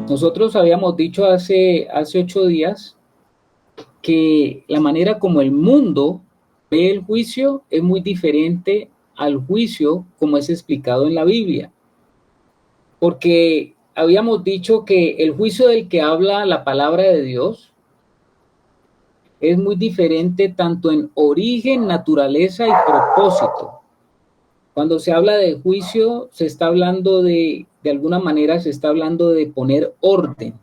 Nosotros habíamos dicho hace 8 días que la manera como el mundo ve el juicio es muy diferente al juicio como es explicado en la Biblia. Porque habíamos dicho que el juicio del que habla la palabra de Dios es muy diferente tanto en origen, naturaleza y propósito. Cuando se habla de juicio, se está hablando de alguna manera, se está hablando de poner orden.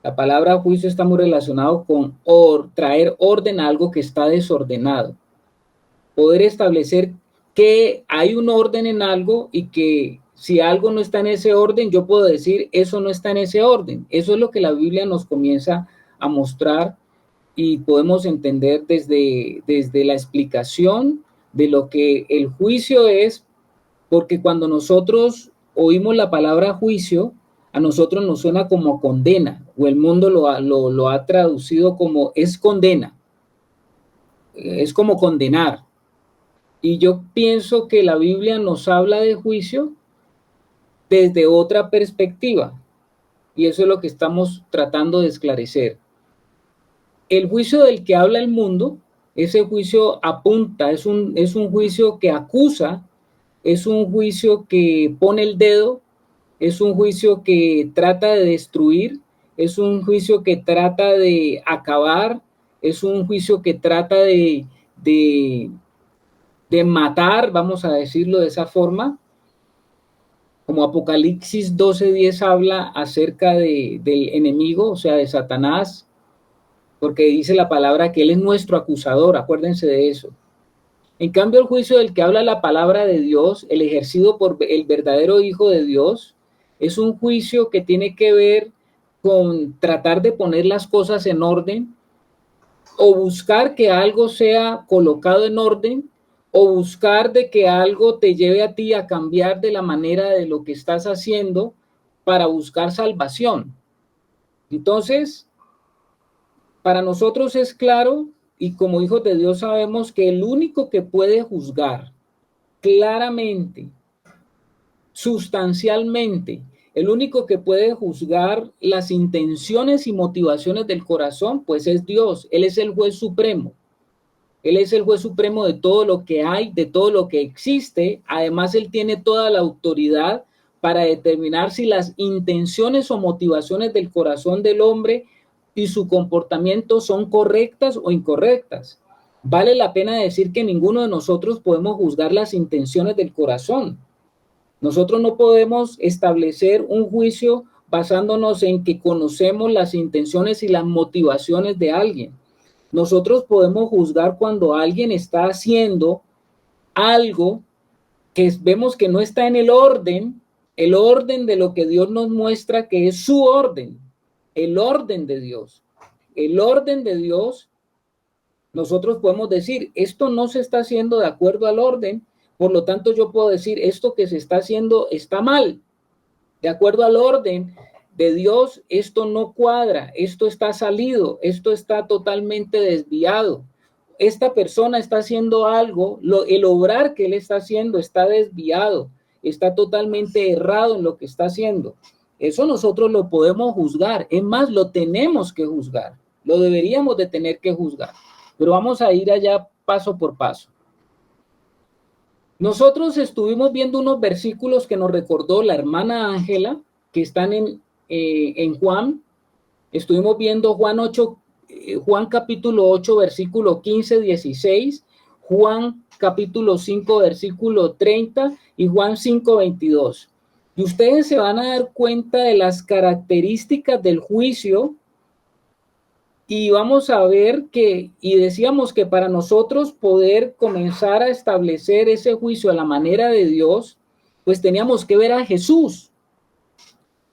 La palabra juicio está muy relacionado con traer orden a algo que está desordenado. Poder establecer que hay un orden en algo y que si algo no está en ese orden, yo puedo decir, eso no está en ese orden. Eso es lo que la Biblia nos comienza a mostrar y podemos entender desde la explicación de lo que el juicio es, porque cuando nosotros oímos la palabra juicio, a nosotros nos suena como condena, o el mundo lo ha traducido como es condena, es como condenar. Y yo pienso que la Biblia nos habla de juicio desde otra perspectiva, y eso es lo que estamos tratando de esclarecer. El juicio del que habla el mundo, ese juicio apunta, es un juicio que acusa, es un juicio que pone el dedo, es un juicio que trata de destruir, es un juicio que trata de acabar, es un juicio que trata de, de matar, vamos a decirlo de esa forma, como Apocalipsis 12:10 habla acerca del enemigo, o sea, de Satanás, porque dice la palabra que él es nuestro acusador, acuérdense de eso. En cambio, el juicio del que habla la palabra de Dios, el ejercido por el verdadero Hijo de Dios, es un juicio que tiene que ver con tratar de poner las cosas en orden o buscar que algo sea colocado en orden o buscar de que algo te lleve a ti a cambiar de la manera de lo que estás haciendo para buscar salvación. Entonces, para nosotros es claro y como hijos de Dios sabemos que el único que puede juzgar claramente, sustancialmente, el único que puede juzgar las intenciones y motivaciones del corazón, pues es Dios. Él es el juez supremo. Él es el juez supremo de todo lo que hay, de todo lo que existe. Además, él tiene toda la autoridad para determinar si las intenciones o motivaciones del corazón del hombre y su comportamiento son correctas o incorrectas. Vale la pena decir que ninguno de nosotros podemos juzgar las intenciones del corazón. Nosotros no podemos establecer un juicio basándonos en que conocemos las intenciones y las motivaciones de alguien. Nosotros podemos juzgar cuando alguien está haciendo algo que vemos que no está en el orden de lo que Dios nos muestra que es su orden, el orden de Dios. El orden de Dios, nosotros podemos decir, esto no se está haciendo de acuerdo al orden, por lo tanto yo puedo decir, esto que se está haciendo está mal. De acuerdo al orden de Dios, esto no cuadra, esto está salido, esto está totalmente desviado. Esta persona está haciendo algo, el obrar que él está haciendo está desviado, está totalmente errado en lo que está haciendo. Eso nosotros lo podemos juzgar, es más, lo tenemos que juzgar, lo deberíamos de tener que juzgar, pero vamos a ir allá paso por paso. Nosotros estuvimos viendo unos versículos que nos recordó la hermana Ángela, que están en Juan. Estuvimos viendo Juan capítulo 8, versículo 15-16, Juan capítulo 5, versículo 30 y Juan 5, 22. Y ustedes se van a dar cuenta de las características del juicio y vamos a ver que, y decíamos que para nosotros poder comenzar a establecer ese juicio a la manera de Dios, pues teníamos que ver a Jesús,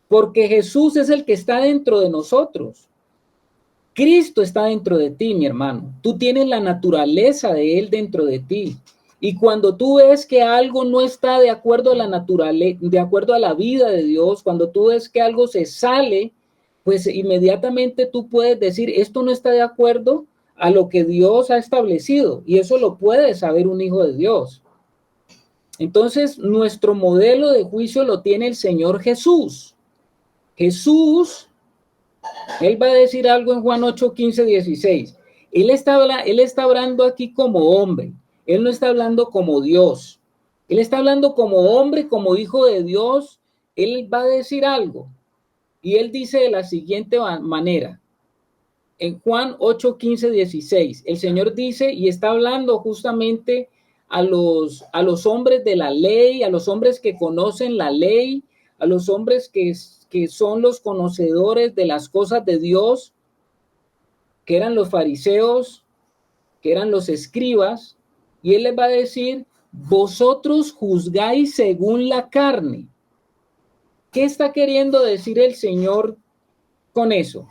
porque Jesús es el que está dentro de nosotros. Cristo está dentro de ti, mi hermano. Tú tienes la naturaleza de Él dentro de ti. Y cuando tú ves que algo no está de acuerdo a la naturaleza, de acuerdo a la vida de Dios, cuando tú ves que algo se sale, pues inmediatamente tú puedes decir, esto no está de acuerdo a lo que Dios ha establecido. Y eso lo puede saber un hijo de Dios. Entonces, nuestro modelo de juicio lo tiene el Señor Jesús. Jesús, Él va a decir algo en Juan 8, 15, 16. Él está hablando aquí como hombre. Él no está hablando como Dios. Él está hablando como hombre, como hijo de Dios. Él va a decir algo. Y Él dice de la siguiente manera. En Juan 8, 15, 16, el Señor dice y está hablando justamente a los hombres de la ley, a los hombres que conocen la ley, a los hombres que son los conocedores de las cosas de Dios, que eran los fariseos, que eran los escribas, y Él les va a decir, vosotros juzgáis según la carne. ¿Qué está queriendo decir el Señor con eso?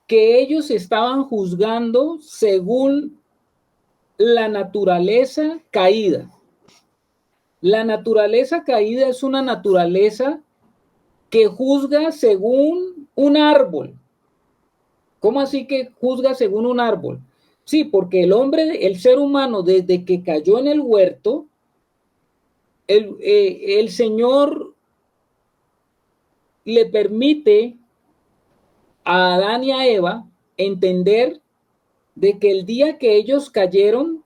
Que ellos estaban juzgando según la naturaleza caída. La naturaleza caída es una naturaleza que juzga según un árbol. ¿Cómo así que juzga según un árbol? Sí, porque el ser humano, desde que cayó en el huerto, el Señor le permite a Adán y a Eva entender de que el día que ellos cayeron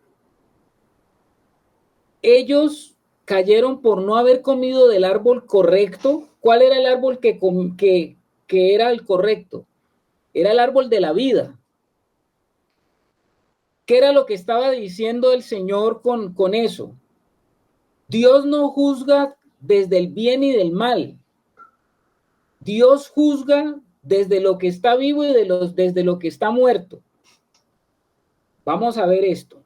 por no haber comido del árbol correcto. ¿Cuál era el árbol que era el correcto? Era el árbol de la vida. ¿Qué era lo que estaba diciendo el Señor con eso? Dios no juzga desde el bien y del mal. Dios juzga desde lo que está vivo y desde lo que está muerto. Vamos a ver esto.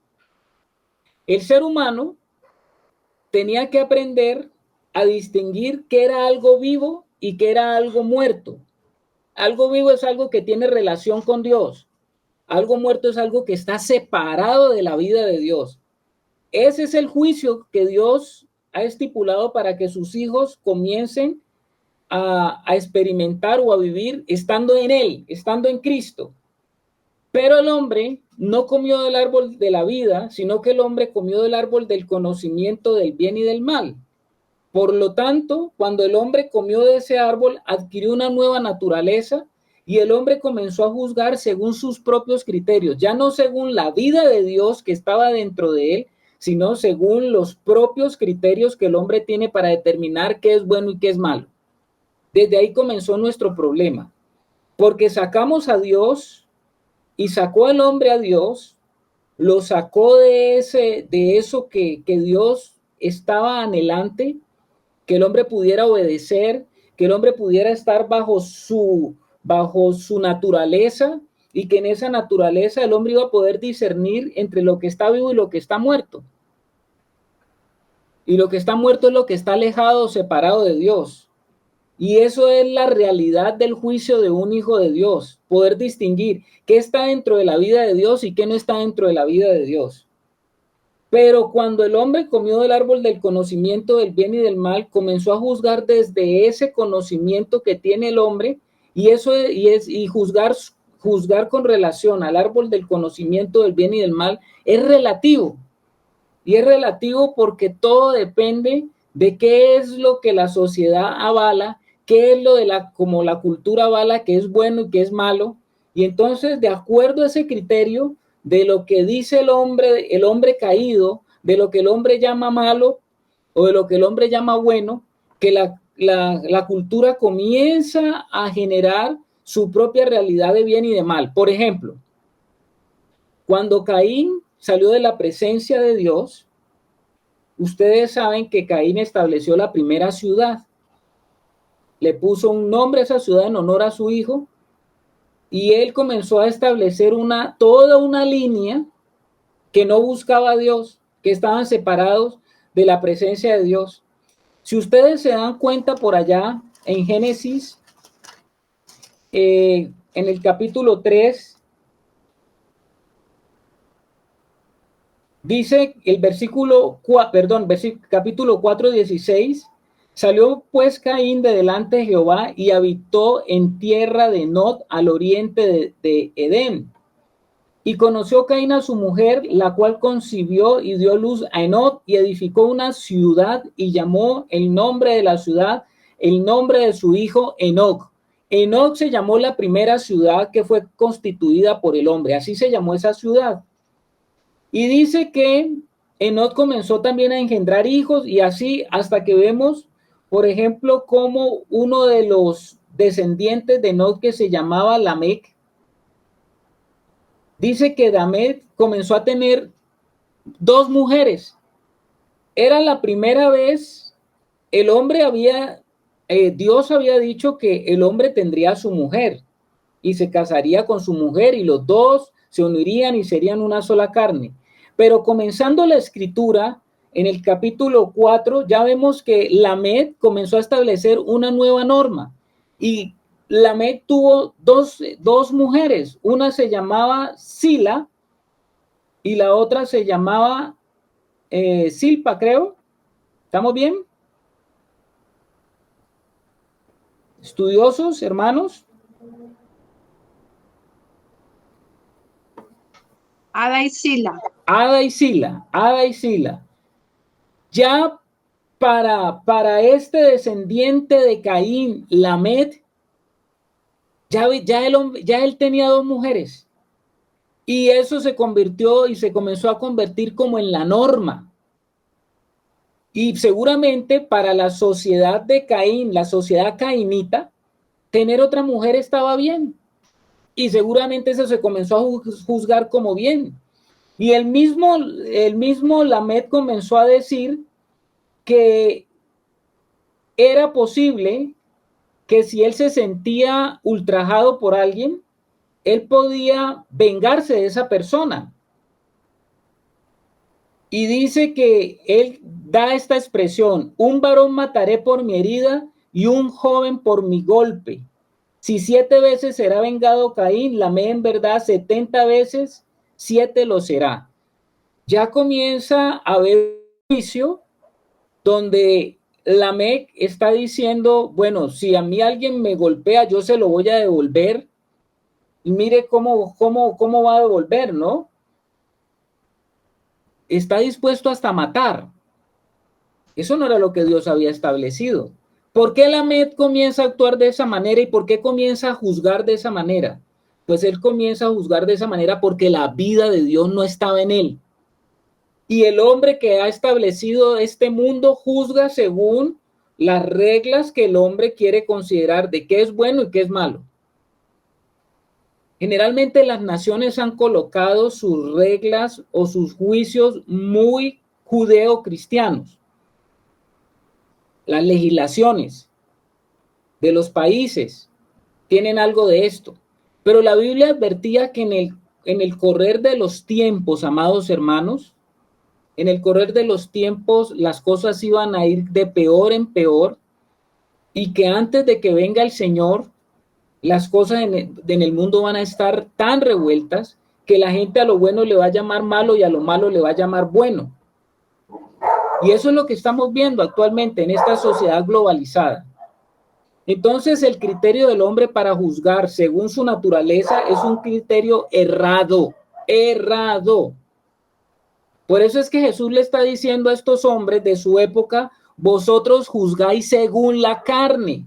El ser humano tenía que aprender a distinguir qué era algo vivo y qué era algo muerto. Algo vivo es algo que tiene relación con Dios. Algo muerto es algo que está separado de la vida de Dios. Ese es el juicio que Dios ha estipulado para que sus hijos comiencen a experimentar o a vivir estando en Él, estando en Cristo. Pero el hombre no comió del árbol de la vida, sino que el hombre comió del árbol del conocimiento del bien y del mal. Por lo tanto, cuando el hombre comió de ese árbol, adquirió una nueva naturaleza y el hombre comenzó a juzgar según sus propios criterios, ya no según la vida de Dios que estaba dentro de él, sino según los propios criterios que el hombre tiene para determinar qué es bueno y qué es malo. Desde ahí comenzó nuestro problema, porque sacamos a Dios y sacó al hombre a Dios, lo sacó de eso que Dios estaba anhelante, que el hombre pudiera obedecer, que el hombre pudiera estar bajo su naturaleza y que en esa naturaleza el hombre iba a poder discernir entre lo que está vivo y lo que está muerto. Y lo que está muerto es lo que está alejado, separado de Dios. Y eso es la realidad del juicio de un hijo de Dios, poder distinguir qué está dentro de la vida de Dios y qué no está dentro de la vida de Dios. Pero cuando el hombre comió del árbol del conocimiento del bien y del mal, comenzó a juzgar desde ese conocimiento que tiene el hombre y juzgar con relación al árbol del conocimiento del bien y del mal es relativo. Y es relativo porque todo depende de qué es lo que la sociedad avala, qué es como la cultura avala que es bueno y que es malo. Y entonces, de acuerdo a ese criterio, de lo que dice el hombre caído, de lo que el hombre llama malo o de lo que el hombre llama bueno, que la cultura comienza a generar su propia realidad de bien y de mal. Por ejemplo, cuando Caín salió de la presencia de Dios, ustedes saben que Caín estableció la primera ciudad. Le puso un nombre a esa ciudad en honor a su hijo y él comenzó a establecer toda una línea que no buscaba a Dios, que estaban separados de la presencia de Dios. Si ustedes se dan cuenta por allá en Génesis, en el capítulo 3, dice el capítulo 4, 16, salió pues Caín de delante de Jehová y habitó en tierra de Nod al oriente de Edén. Y conoció Caín a su mujer, la cual concibió y dio luz a Enoc y edificó una ciudad y llamó el nombre de la ciudad, el nombre de su hijo Enoc. Enoc se llamó la primera ciudad que fue constituida por el hombre, así se llamó esa ciudad. Y dice que Enoc comenzó también a engendrar hijos y así hasta que vemos, por ejemplo, como uno de los descendientes de Enoc que se llamaba Lamec, dice que Lamec comenzó a tener dos mujeres. Era la primera vez, el hombre había, Dios había dicho que el hombre tendría a su mujer y se casaría con su mujer y los dos se unirían y serían una sola carne. Pero comenzando la escritura, en el capítulo 4, ya vemos que Lamec comenzó a establecer una nueva norma y Lamec tuvo dos mujeres, una se llamaba Sila y la otra se llamaba Silpa, creo. ¿Estamos bien? ¿Estudiosos, hermanos? Ada y Sila. Ada y Sila, Ada y Sila. Ya para este descendiente de Caín, Lamec, ya él tenía dos mujeres. Y eso se convirtió y se comenzó a convertir como en la norma. Y seguramente para la sociedad de Caín, la sociedad cainita, tener otra mujer estaba bien. Y seguramente eso se comenzó a juzgar como bien. Y el mismo Lamec comenzó a decir que era posible que si él se sentía ultrajado por alguien, él podía vengarse de esa persona. Y dice que él da esta expresión: un varón mataré por mi herida y un joven por mi golpe. Si 7 veces será vengado Caín, Lamec en verdad 70 veces 7 lo será. Ya comienza a haber juicio donde Lamec está diciendo, bueno, si a mí alguien me golpea, yo se lo voy a devolver. Y mire cómo va a devolver, ¿no? Está dispuesto hasta matar. Eso no era lo que Dios había establecido. ¿Por qué Lamec comienza a actuar de esa manera y por qué comienza a juzgar de esa manera? Pues él comienza a juzgar de esa manera porque la vida de Dios no estaba en él. Y el hombre que ha establecido este mundo juzga según las reglas que el hombre quiere considerar de qué es bueno y qué es malo. Generalmente las naciones han colocado sus reglas o sus juicios muy judeo-cristianos. Las legislaciones de los países tienen algo de esto. Pero la Biblia advertía que en el correr de los tiempos, amados hermanos, en el correr de los tiempos las cosas iban a ir de peor en peor y que antes de que venga el Señor, las cosas en el mundo van a estar tan revueltas que la gente a lo bueno le va a llamar malo y a lo malo le va a llamar bueno. Y eso es lo que estamos viendo actualmente en esta sociedad globalizada. Entonces el criterio del hombre para juzgar según su naturaleza es un criterio errado. Por eso es que Jesús le está diciendo a estos hombres de su época, vosotros juzgáis según la carne.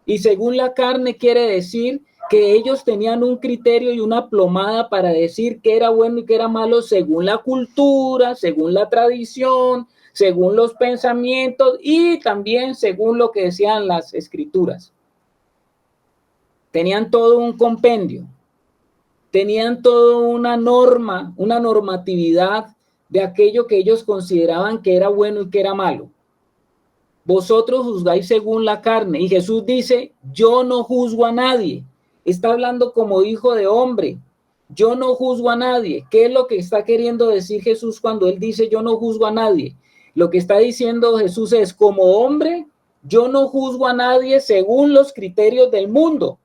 Y según la carne quiere decir que ellos tenían un criterio y una plomada para decir qué era bueno y qué era malo según la cultura, según la tradición, según los pensamientos y también según lo que decían las escrituras. Tenían todo un compendio, tenían toda una norma, una normatividad de aquello que ellos consideraban que era bueno y que era malo. Vosotros juzgáis según la carne. Y Jesús dice, yo no juzgo a nadie. Está hablando como hijo de hombre. Yo no juzgo a nadie. ¿Qué es lo que está queriendo decir Jesús cuando él dice yo no juzgo a nadie? Lo que está diciendo Jesús es, como hombre, yo no juzgo a nadie según los criterios del mundo.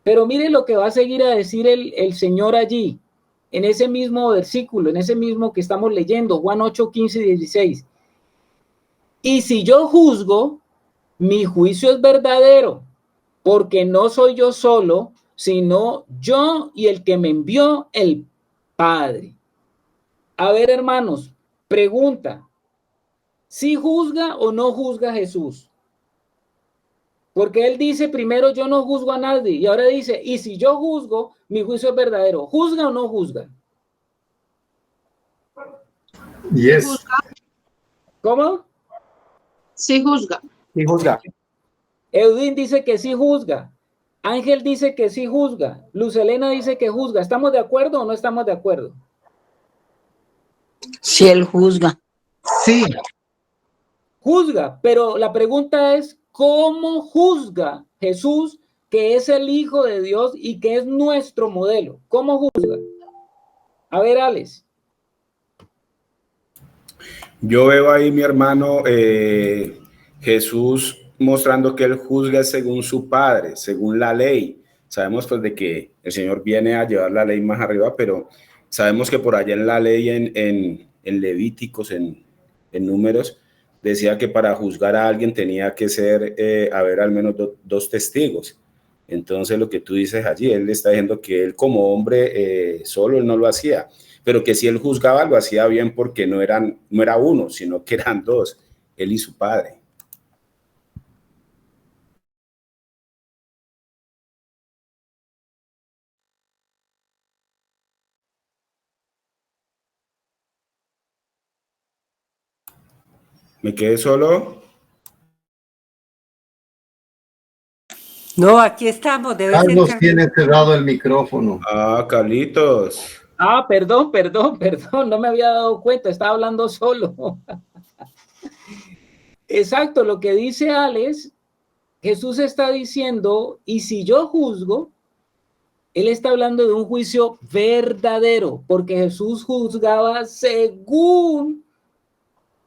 Pero mire lo que va a seguir a decir el Señor allí, en ese mismo versículo, en ese mismo que estamos leyendo, Juan 8, 15 y 16. Y si yo juzgo, mi juicio es verdadero, porque no soy yo solo, sino yo y el que me envió, el Padre. A ver, hermanos, pregunta, ¿sí juzga o no juzga Jesús? Porque él dice primero, yo no juzgo a nadie, y ahora dice, y si yo juzgo, mi juicio es verdadero. ¿Juzga o no juzga? Yes. ¿Cómo? Sí juzga. Y juzga. Eudín dice que sí juzga. Ángel dice que sí juzga. Luz Helena dice que juzga. ¿Estamos de acuerdo o no estamos de acuerdo? Si él juzga. Sí. Juzga, pero la pregunta es, ¿cómo juzga Jesús, que es el Hijo de Dios y que es nuestro modelo? ¿Cómo juzga? A ver, Alex. Yo veo ahí, mi hermano, Jesús mostrando que él juzga según su Padre, según la ley. Sabemos pues de que el Señor viene a llevar la ley más arriba, pero sabemos que por allá en la ley, en Levíticos, en Números, decía que para juzgar a alguien tenía que ser, haber al menos dos testigos. Entonces lo que tú dices allí, él está diciendo que él como hombre solo él no lo hacía, pero que si él juzgaba lo hacía bien porque no era uno, sino que eran dos, él y su Padre. ¿Me quedé solo? No, aquí estamos, debe ser Carlos Carlos. tiene cerrado el micrófono. Ah, Carlitos. Perdón, no me había dado cuenta, estaba hablando solo. Exacto, lo que dice Alex, Jesús está diciendo, y si yo juzgo, él está hablando de un juicio verdadero, porque Jesús juzgaba según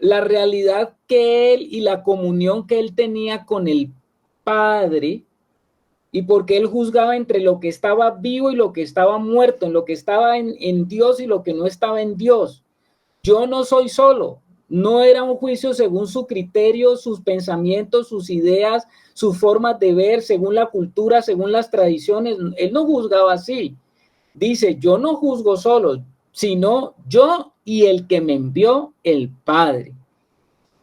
la realidad que él y la comunión que él tenía con el Padre, y porque él juzgaba entre lo que estaba vivo y lo que estaba muerto, en lo que estaba en Dios y lo que no estaba en Dios. Yo no soy solo, no era un juicio según su criterio, sus pensamientos, sus ideas, sus formas de ver, según la cultura, según las tradiciones. Él no juzgaba así. Dice, yo no juzgo solo, sino yo y el que me envió, el Padre.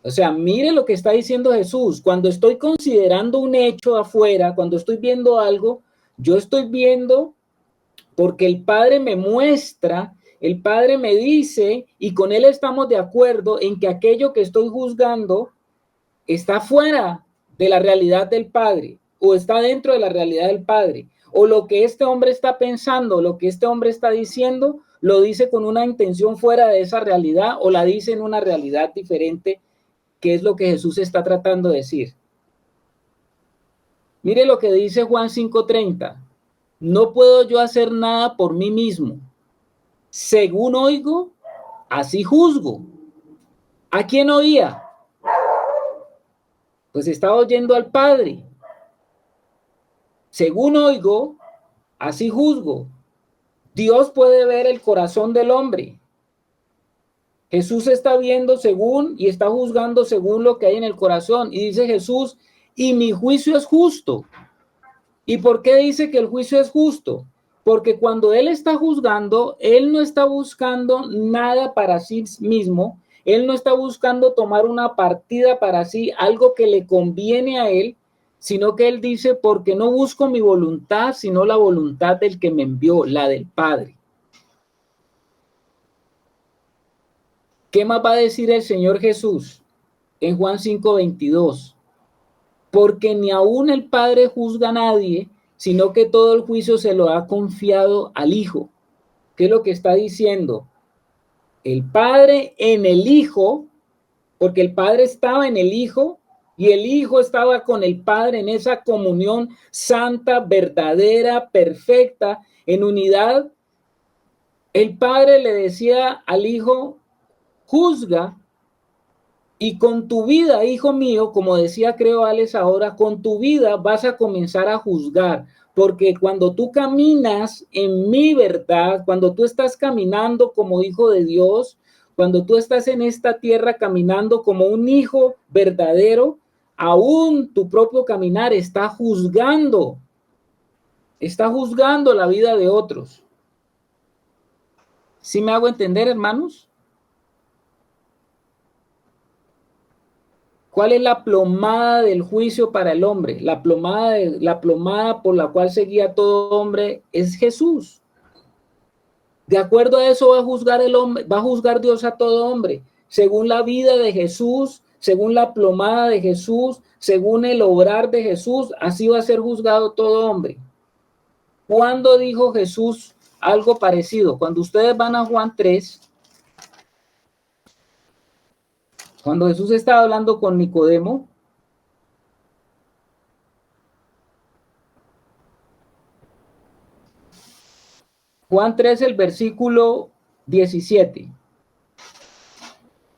O sea, mire lo que está diciendo Jesús. Cuando estoy considerando un hecho afuera, cuando estoy viendo algo, yo estoy viendo porque el Padre me muestra, el Padre me dice, y con él estamos de acuerdo en que aquello que estoy juzgando está fuera de la realidad del Padre o está dentro de la realidad del Padre. O lo que este hombre está pensando, lo que este hombre está diciendo, lo dice con una intención fuera de esa realidad o la dice en una realidad diferente, que es lo que Jesús está tratando de decir. Mire lo que dice Juan 5:30. No puedo yo hacer nada por mí mismo. Según oigo, así juzgo. ¿A quién oía? Pues estaba oyendo al Padre. Según oigo, así juzgo. Dios puede ver el corazón del hombre. Jesús está viendo según y está juzgando según lo que hay en el corazón. Y dice Jesús, y mi juicio es justo. ¿Y por qué dice que el juicio es justo? Porque cuando él está juzgando, él no está buscando nada para sí mismo, él no está buscando tomar una partida para sí, algo que le conviene a él, sino que él dice, porque no busco mi voluntad, sino la voluntad del que me envió, la del Padre. ¿Qué más va a decir el Señor Jesús en Juan 5:22? Porque ni aún el Padre juzga a nadie, sino que todo el juicio se lo ha confiado al Hijo. ¿Qué es lo que está diciendo? El Padre en el Hijo, porque el Padre estaba en el Hijo y el Hijo estaba con el Padre en esa comunión santa, verdadera, perfecta, en unidad. El Padre le decía al Hijo, juzga. Y con tu vida, hijo mío, como decía creo Alex ahora, con tu vida vas a comenzar a juzgar, porque cuando tú caminas en mi verdad, cuando tú estás caminando como hijo de Dios, cuando tú estás en esta tierra caminando como un hijo verdadero, aún tu propio caminar está juzgando. Está juzgando la vida de otros. ¿Sí me hago entender, hermanos? ¿Cuál es la plomada del juicio para el hombre? La plomada por la cual se guía todo hombre es Jesús. De acuerdo a eso va a juzgar el hombre, va a juzgar Dios a todo hombre, según la vida de Jesús, según la plomada de Jesús, según el obrar de Jesús, así va a ser juzgado todo hombre. ¿Cuándo dijo Jesús algo parecido? Cuando ustedes van a Juan 3, cuando Jesús estaba hablando con Nicodemo, Juan 3, el versículo 17,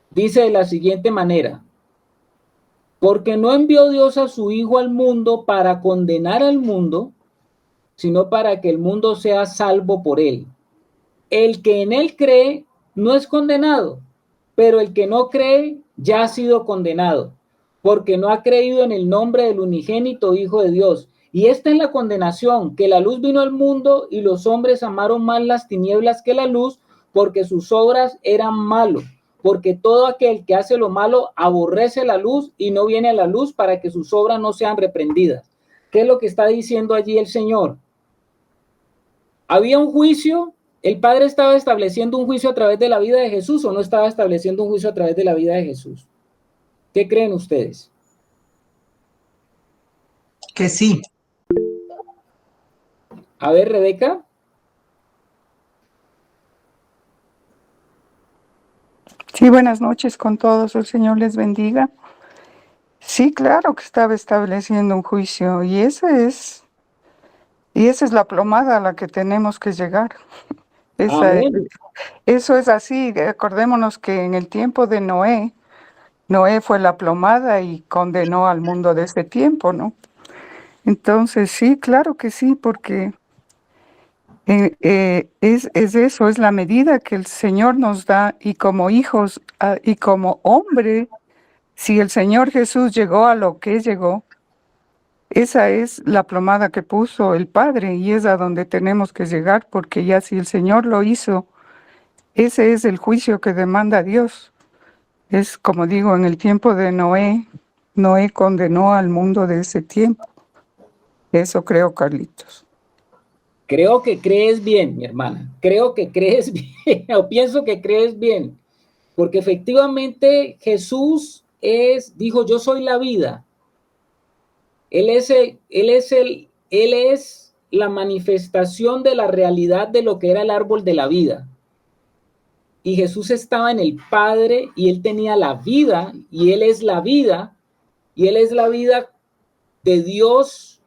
dice de la siguiente manera: porque no envió Dios a su Hijo al mundo para condenar al mundo, sino para que el mundo sea salvo por él. El que en él cree no es condenado, pero el que no cree ya ha sido condenado, porque no ha creído en el nombre del unigénito Hijo de Dios. Y esta es la condenación, que la luz vino al mundo y los hombres amaron más las tinieblas que la luz, porque sus obras eran malas. Porque todo aquel que hace lo malo aborrece la luz y no viene a la luz para que sus obras no sean reprendidas. ¿Qué es lo que está diciendo allí el Señor? Había un juicio. ¿El Padre estaba estableciendo un juicio a través de la vida de Jesús o no estaba estableciendo un juicio a través de la vida de Jesús? ¿Qué creen ustedes? Que sí. A ver, Rebeca. Sí, buenas noches con todos, el Señor les bendiga. Sí, claro que estaba estableciendo un juicio y esa es la plomada a la que tenemos que llegar. Eso es así. Acordémonos que en el tiempo de Noé fue la plomada y condenó al mundo de ese tiempo, ¿no? Entonces, sí, claro que sí, porque es eso, es la medida que el Señor nos da y como hijos y como hombre, si el Señor Jesús llegó a lo que llegó, esa es la plomada que puso el Padre y es a donde tenemos que llegar, porque ya si el Señor lo hizo, ese es el juicio que demanda Dios. Es como digo, en el tiempo de Noé condenó al mundo de ese tiempo. Eso creo, Carlitos. Creo que crees bien, mi hermana. Creo que crees bien, o pienso que crees bien, porque efectivamente Jesús dijo, yo soy la vida. Él es la manifestación de la realidad de lo que era el árbol de la vida. Y Jesús estaba en el Padre y él tenía la vida y él es la vida y él es la vida de Dios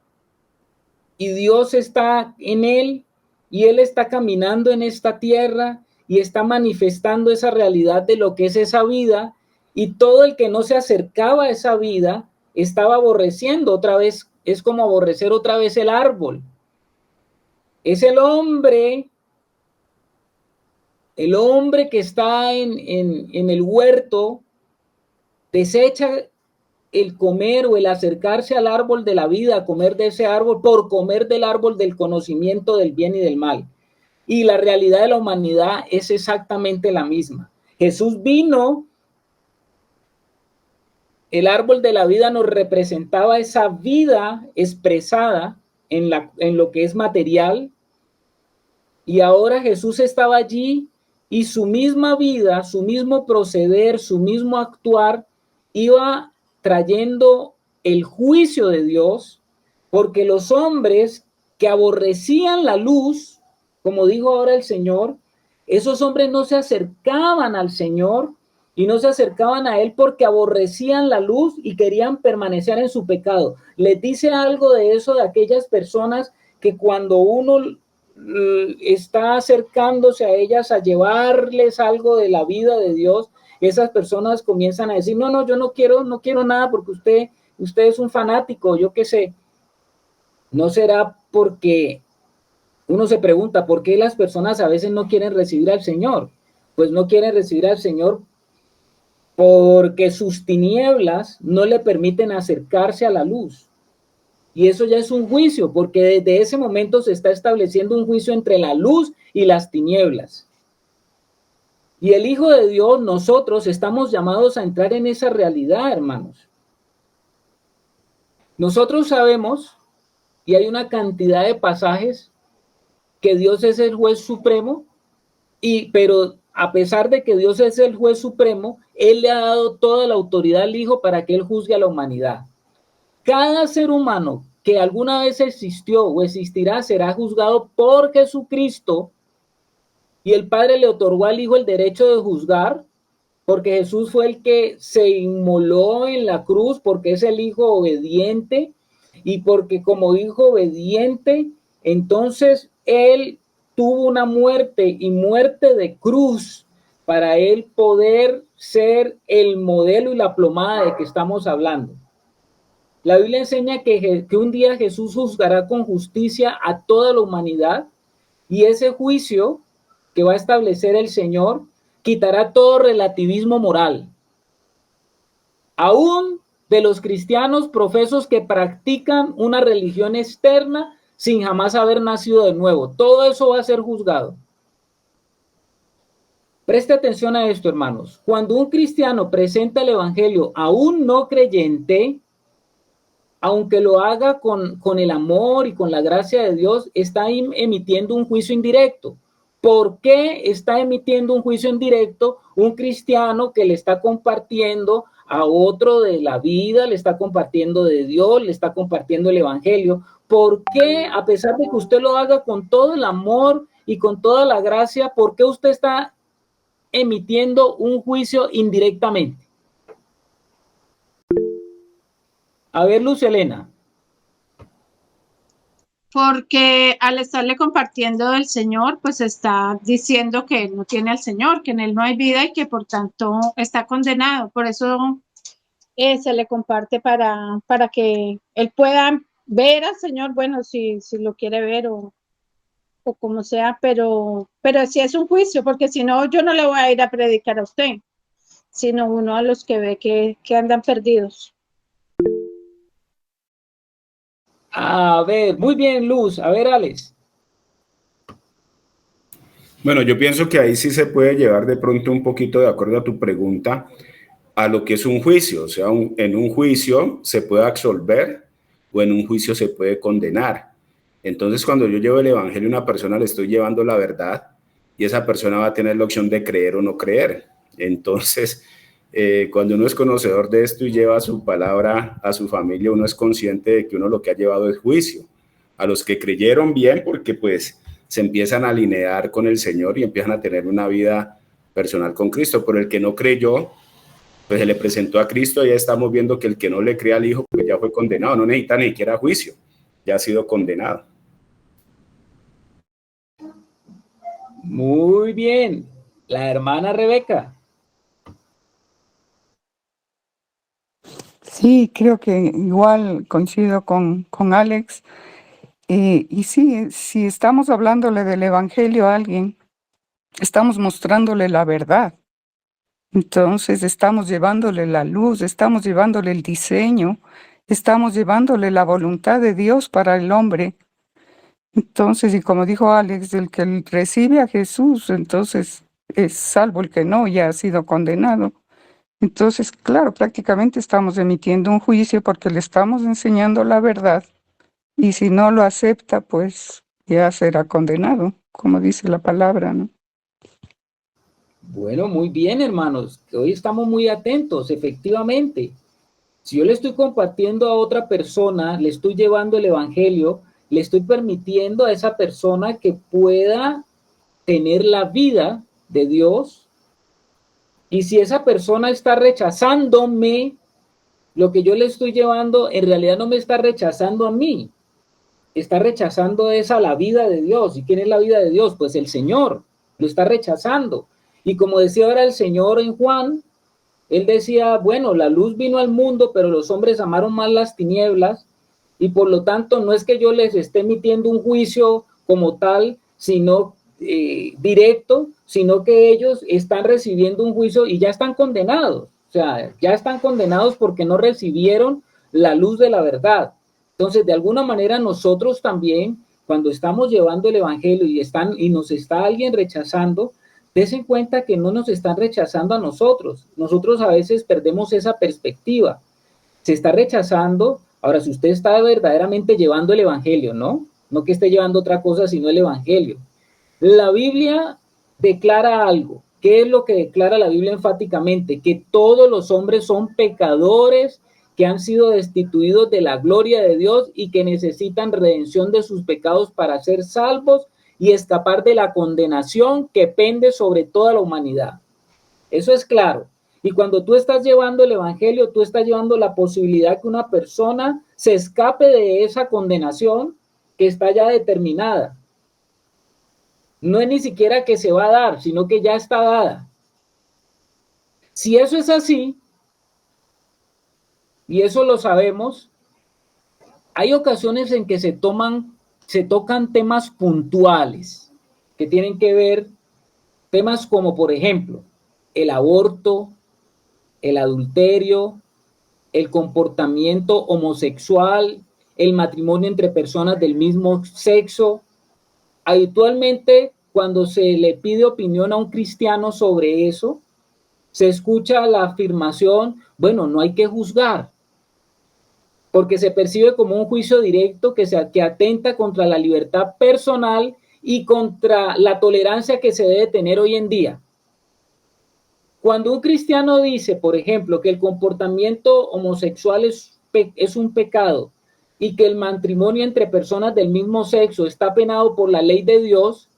y Dios está en él y él está caminando en esta tierra y está manifestando esa realidad de lo que es esa vida, y todo el que no se acercaba a esa vida estaba aborreciendo otra vez. Es como aborrecer otra vez el árbol. Es el hombre que está en el huerto, desecha el comer o el acercarse al árbol de la vida, a comer de ese árbol, por comer del árbol del conocimiento del bien y del mal. Y la realidad de la humanidad es exactamente la misma. Jesús vino, el árbol de la vida nos representaba esa vida expresada en lo que es material, y ahora Jesús estaba allí y su misma vida, su mismo proceder, su mismo actuar iba trayendo el juicio de Dios, porque los hombres que aborrecían la luz, como dijo ahora el Señor, esos hombres no se acercaban al Señor y no se acercaban a Él porque aborrecían la luz y querían permanecer en su pecado. Les dice algo de eso de aquellas personas que cuando uno está acercándose a ellas a llevarles algo de la vida de Dios, esas personas comienzan a decir, no, yo no quiero nada porque usted es un fanático, yo qué sé. ¿No será porque uno se pregunta por qué las personas a veces no quieren recibir al Señor? Pues no quieren recibir al Señor porque sus tinieblas no le permiten acercarse a la luz. Y eso ya es un juicio, porque desde ese momento se está estableciendo un juicio entre la luz y las tinieblas. Y el Hijo de Dios, nosotros estamos llamados a entrar en esa realidad, hermanos. Nosotros sabemos, y hay una cantidad de pasajes, que Dios es el juez supremo, pero a pesar de que Dios es el juez supremo, Él le ha dado toda la autoridad al Hijo para que Él juzgue a la humanidad. Cada ser humano que alguna vez existió o existirá será juzgado por Jesucristo, y el Padre le otorgó al Hijo el derecho de juzgar, porque Jesús fue el que se inmoló en la cruz, porque es el Hijo obediente, y porque como Hijo obediente, entonces Él tuvo una muerte, y muerte de cruz, para Él poder ser el modelo y la plomada de que estamos hablando. La Biblia enseña que un día Jesús juzgará con justicia a toda la humanidad, y ese juicio que va a establecer el Señor quitará todo relativismo moral. Aún de los cristianos profesos que practican una religión externa sin jamás haber nacido de nuevo. Todo eso va a ser juzgado. Preste atención a esto, hermanos. Cuando un cristiano presenta el evangelio a un no creyente, aunque lo haga con el amor y con la gracia de Dios, está emitiendo un juicio indirecto. ¿Por qué está emitiendo un juicio indirecto un cristiano que le está compartiendo a otro de la vida, le está compartiendo de Dios, le está compartiendo el evangelio? ¿Por qué, a pesar de que usted lo haga con todo el amor y con toda la gracia, por qué usted está emitiendo un juicio indirectamente? A ver, Luz Elena. Porque al estarle compartiendo del Señor, pues está diciendo que él no tiene al Señor, que en él no hay vida y que por tanto está condenado. Por eso se le comparte para que él pueda ver al Señor, bueno, si lo quiere ver o como sea, pero sí es un juicio, porque si no, yo no le voy a ir a predicar a usted, sino uno a los que ve que andan perdidos. A ver, muy bien, Luz. A ver, Alex. Bueno, yo pienso que ahí sí se puede llevar de pronto un poquito, de acuerdo a tu pregunta, a lo que es un juicio. O sea, en un juicio se puede absolver o en un juicio se puede condenar. Entonces, cuando yo llevo el evangelio a una persona, le estoy llevando la verdad y esa persona va a tener la opción de creer o no creer. Entonces, cuando uno es conocedor de esto y lleva su palabra a su familia, uno es consciente de que uno lo que ha llevado es juicio. A los que creyeron bien, porque pues se empiezan a alinear con el Señor y empiezan a tener una vida personal con Cristo. Pero el que no creyó, pues se le presentó a Cristo y ya estamos viendo que el que no le cree al Hijo, pues ya fue condenado, no necesita ni siquiera juicio, ya ha sido condenado. Muy bien. La hermana Rebeca. Sí, creo que igual coincido con Alex. Y sí, si estamos hablándole del evangelio a alguien, estamos mostrándole la verdad. Entonces estamos llevándole la luz, estamos llevándole el diseño, estamos llevándole la voluntad de Dios para el hombre. Entonces, y como dijo Alex, el que recibe a Jesús, entonces es salvo, el que no, ya ha sido condenado. Entonces, claro, prácticamente estamos emitiendo un juicio porque le estamos enseñando la verdad y si no lo acepta, pues ya será condenado, como dice la palabra, ¿no? Bueno, muy bien, hermanos. Hoy estamos muy atentos, efectivamente. Si yo le estoy compartiendo a otra persona, le estoy llevando el evangelio, le estoy permitiendo a esa persona que pueda tener la vida de Dios. Y si esa persona está rechazándome, lo que yo le estoy llevando en realidad no me está rechazando a mí, está rechazando esa la vida de Dios. ¿Y quién es la vida de Dios? Pues el Señor, lo está rechazando. Y como decía ahora el Señor en Juan, Él decía, bueno, la luz vino al mundo, pero los hombres amaron más las tinieblas, y por lo tanto no es que yo les esté emitiendo un juicio como tal, sino directo, sino que ellos están recibiendo un juicio y ya están condenados. O sea, ya están condenados porque no recibieron la luz de la verdad. Entonces, de alguna manera nosotros también, cuando estamos llevando el evangelio y nos está alguien rechazando, des en cuenta que no nos están rechazando a nosotros. Nosotros a veces perdemos esa perspectiva. Se está rechazando. Ahora, si usted está verdaderamente llevando el evangelio, ¿no? No que esté llevando otra cosa, sino el evangelio. La Biblia declara algo. ¿Qué es lo que declara la Biblia enfáticamente? Que todos los hombres son pecadores, que han sido destituidos de la gloria de Dios y que necesitan redención de sus pecados para ser salvos y escapar de la condenación que pende sobre toda la humanidad. Eso es claro. Y cuando tú estás llevando el evangelio, tú estás llevando la posibilidad que una persona se escape de esa condenación que está ya determinada. No es ni siquiera que se va a dar, sino que ya está dada. Si eso es así, y eso lo sabemos, hay ocasiones en que se tocan temas puntuales que tienen que ver, temas como, por ejemplo, el aborto, el adulterio, el comportamiento homosexual, el matrimonio entre personas del mismo sexo. Habitualmente, cuando se le pide opinión a un cristiano sobre eso, se escucha la afirmación, bueno, no hay que juzgar, porque se percibe como un juicio directo que atenta contra la libertad personal y contra la tolerancia que se debe tener hoy en día. Cuando un cristiano dice, por ejemplo, que el comportamiento homosexual es un pecado y que el matrimonio entre personas del mismo sexo está penado por la ley de Dios,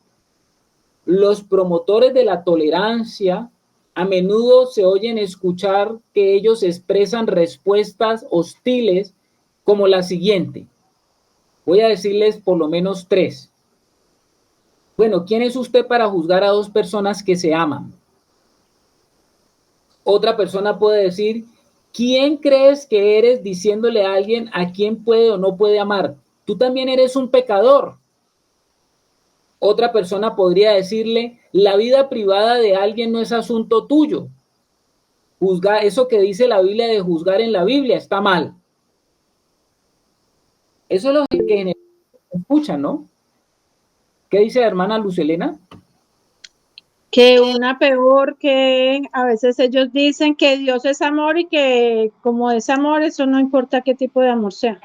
los promotores de la tolerancia a menudo se oyen escuchar que ellos expresan respuestas hostiles como la siguiente. Voy a decirles por lo menos 3. Bueno, ¿quién es usted para juzgar a dos personas que se aman? Otra persona puede decir, ¿quién crees que eres diciéndole a alguien a quién puede o no puede amar? Tú también eres un pecador. Otra persona podría decirle, la vida privada de alguien no es asunto tuyo. Eso que dice la Biblia de juzgar en la Biblia está mal. Eso es lo que escuchan, ¿no? ¿Qué dice la hermana Lucelena? Que una peor, que a veces ellos dicen que Dios es amor y que como es amor, eso no importa qué tipo de amor sea.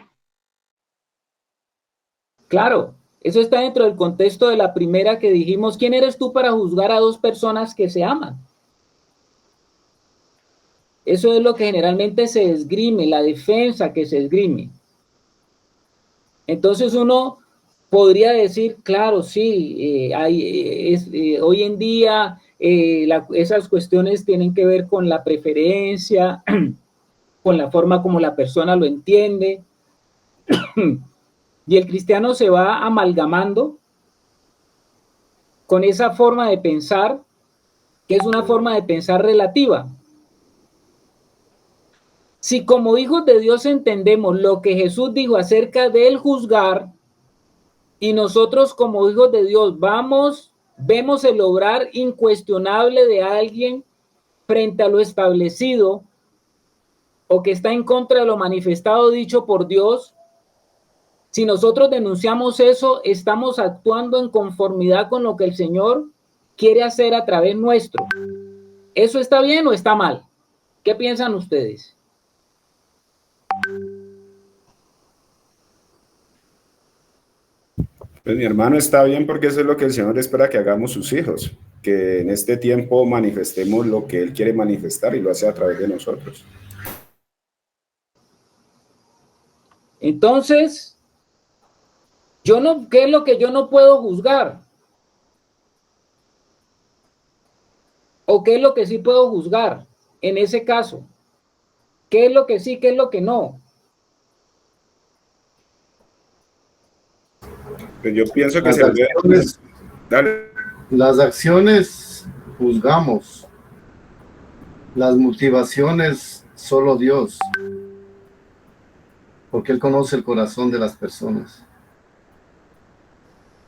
Claro, eso está dentro del contexto de la primera que dijimos, ¿quién eres tú para juzgar a dos personas que se aman? Eso es lo que generalmente se esgrime, la defensa que se esgrime. Entonces uno podría decir, claro, sí, hoy en día esas cuestiones tienen que ver con la preferencia, con la forma como la persona lo entiende. Y el cristiano se va amalgamando con esa forma de pensar, que es una forma de pensar relativa. Si como hijos de Dios entendemos lo que Jesús dijo acerca del juzgar, y nosotros como hijos de Dios vemos el obrar incuestionable de alguien frente a lo establecido o que está en contra de lo manifestado dicho por Dios, si nosotros denunciamos eso, estamos actuando en conformidad con lo que el Señor quiere hacer a través nuestro. ¿Eso está bien o está mal? ¿Qué piensan ustedes? Pues mi hermano, está bien porque eso es lo que el Señor espera que hagamos sus hijos, que en este tiempo manifestemos lo que Él quiere manifestar y lo hace a través de nosotros. Entonces, ¿qué es lo que yo no puedo juzgar? ¿O qué es lo que sí puedo juzgar en ese caso? ¿Qué es lo que sí, qué es lo que no? Pues yo pienso que las acciones juzgamos, las motivaciones solo Dios, porque Él conoce el corazón de las personas.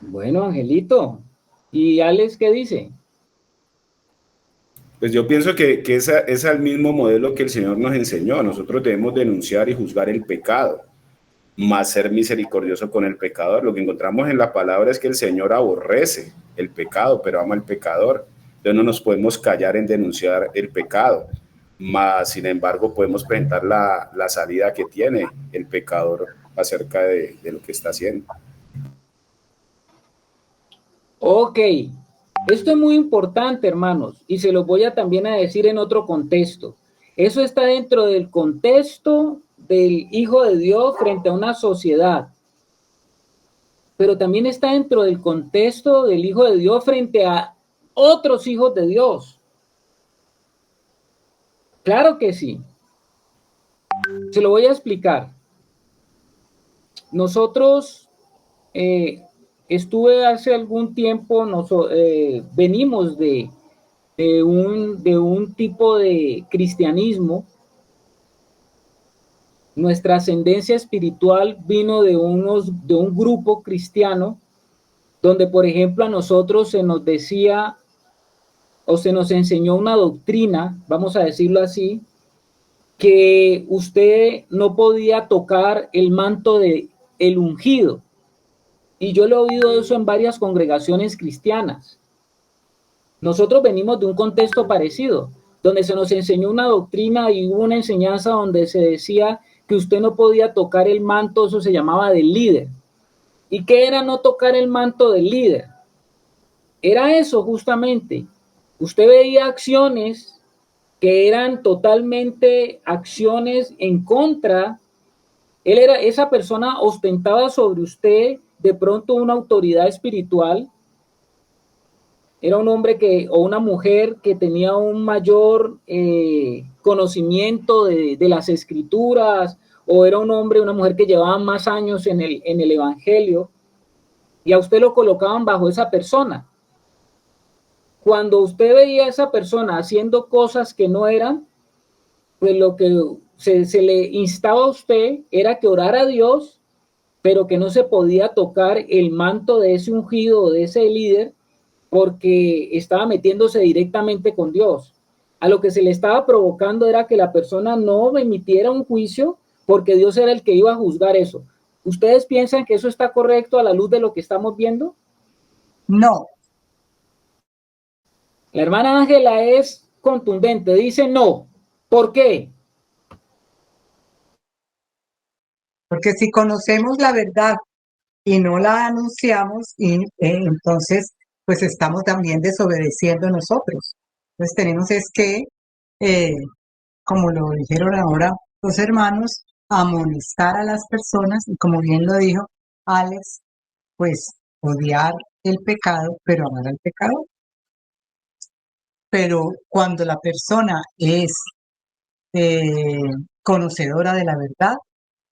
Bueno, Angelito, ¿y Alex qué dice? Pues yo pienso que ese es el mismo modelo que el Señor nos enseñó. Nosotros debemos denunciar y juzgar el pecado. más ser misericordioso con el pecador. Lo que encontramos en la palabra es que el Señor aborrece el pecado, pero ama al pecador. Entonces no nos podemos callar en denunciar el pecado, mas sin embargo podemos presentar la salida que tiene el pecador acerca de lo que está haciendo. Ok, esto es muy importante, hermanos, y se lo voy a también a decir en otro contexto. Eso está dentro del contexto del Hijo de Dios frente a una sociedad, pero también está dentro del contexto del Hijo de Dios frente a otros hijos de Dios. Claro que sí. Se lo voy a explicar. Nosotros, estuve hace algún tiempo, venimos de un tipo de cristianismo. Nuestra ascendencia espiritual vino de un grupo cristiano donde, por ejemplo, a nosotros se nos decía o se nos enseñó una doctrina, vamos a decirlo así, que usted no podía tocar el manto de el ungido. Y yo lo he oído eso en varias congregaciones cristianas. Nosotros venimos de un contexto parecido, donde se nos enseñó una doctrina y hubo una enseñanza donde se decía que usted no podía tocar el manto, eso se llamaba del líder. ¿Y qué era no tocar el manto del líder? Era eso justamente. Usted veía acciones que eran totalmente acciones en contra. Esa persona ostentaba sobre usted de pronto una autoridad espiritual. Era un hombre o una mujer que tenía un mayor conocimiento de las escrituras, o era un hombre, una mujer que llevaba más años en el evangelio, y a usted lo colocaban bajo esa persona. Cuando usted veía a esa persona haciendo cosas que no eran, pues lo que se le instaba a usted era que orara a Dios, pero que no se podía tocar el manto de ese ungido o de ese líder, porque estaba metiéndose directamente con Dios. A lo que se le estaba provocando era que la persona no emitiera un juicio, porque Dios era el que iba a juzgar eso. ¿Ustedes piensan que eso está correcto a la luz de lo que estamos viendo? No, La hermana Ángela es contundente, dice no. ¿Por qué? porque si conocemos la verdad y no la anunciamos, entonces pues estamos también desobedeciendo nosotros. Entonces tenemos es que, eh, como lo dijeron ahora los hermanos, amonestar a las personas y como bien lo dijo Alex, pues odiar el pecado, pero amar al pecado. Pero cuando la persona es eh, conocedora de la verdad,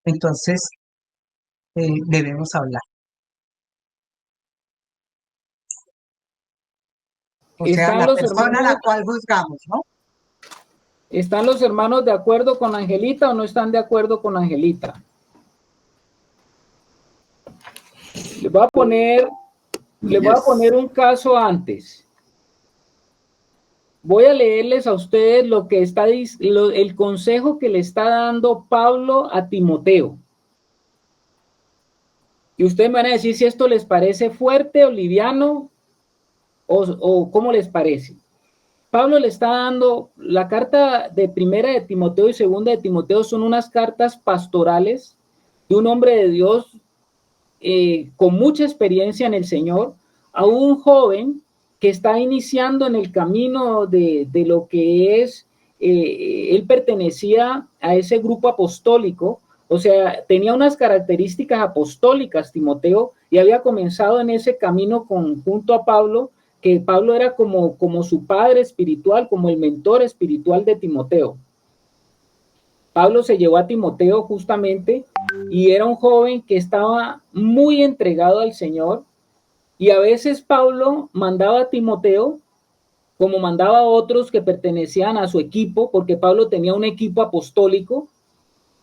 entonces debemos hablar. O sea, ¿Están la los persona a hermanos, la cual juzgamos, ¿no? están los hermanos de acuerdo con Angelita o no están de acuerdo con Angelita? Les voy a poner un caso antes. Voy a leerles a ustedes lo que el consejo que le está dando Pablo a Timoteo. Y ustedes me van a decir si esto les parece fuerte o liviano o cómo les parece. Pablo le está dando la carta de primera de Timoteo y segunda de Timoteo, son unas cartas pastorales de un hombre de Dios con mucha experiencia en el Señor a un joven que está iniciando en el camino de lo que es, él pertenecía a ese grupo apostólico, o sea, tenía unas características apostólicas Timoteo y había comenzado en ese camino junto a Pablo, que Pablo era como su padre espiritual, como el mentor espiritual de Timoteo. Pablo se llevó a Timoteo justamente y era un joven que estaba muy entregado al Señor, y a veces Pablo mandaba a Timoteo como mandaba a otros que pertenecían a su equipo, porque Pablo tenía un equipo apostólico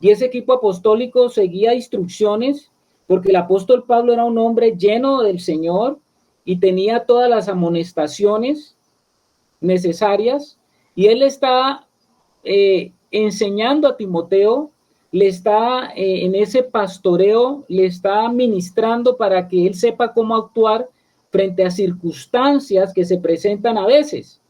y ese equipo apostólico seguía instrucciones, porque el apóstol Pablo era un hombre lleno del Señor y tenía todas las amonestaciones necesarias, y él estaba enseñando a Timoteo le está, en ese pastoreo, le está ministrando para que él sepa cómo actuar frente a circunstancias que se presentan a veces.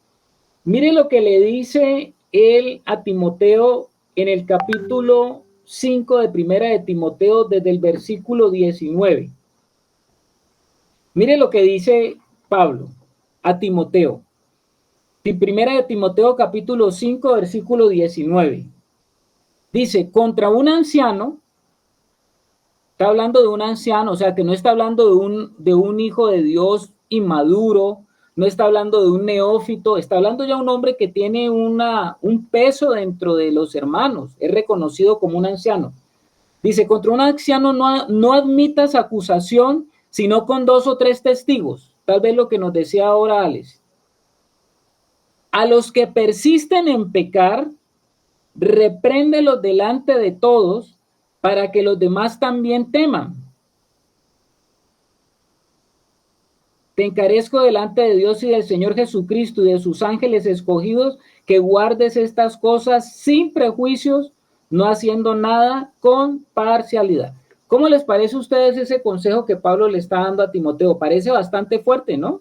Mire lo que le dice él a Timoteo en el capítulo 5 de Primera de Timoteo, desde el versículo 19. Mire lo que dice Pablo a Timoteo. Primera de Timoteo, capítulo 5, versículo 19. Dice, contra un anciano, está hablando de un anciano, o sea, que no está hablando de un hijo de Dios inmaduro, no está hablando de un neófito, está hablando ya de un hombre que tiene un peso dentro de los hermanos, es reconocido como un anciano. Dice, contra un anciano no admitas acusación, sino con 2 o 3 testigos. Tal vez lo que nos decía ahora Alex. A los que persisten en pecar, repréndelos delante de todos, para que los demás también teman. Te encarezco delante de Dios y del Señor Jesucristo y de sus ángeles escogidos, que guardes estas cosas sin prejuicios, no haciendo nada con parcialidad. ¿Cómo les parece a ustedes ese consejo que Pablo le está dando a Timoteo? Parece bastante fuerte, ¿no?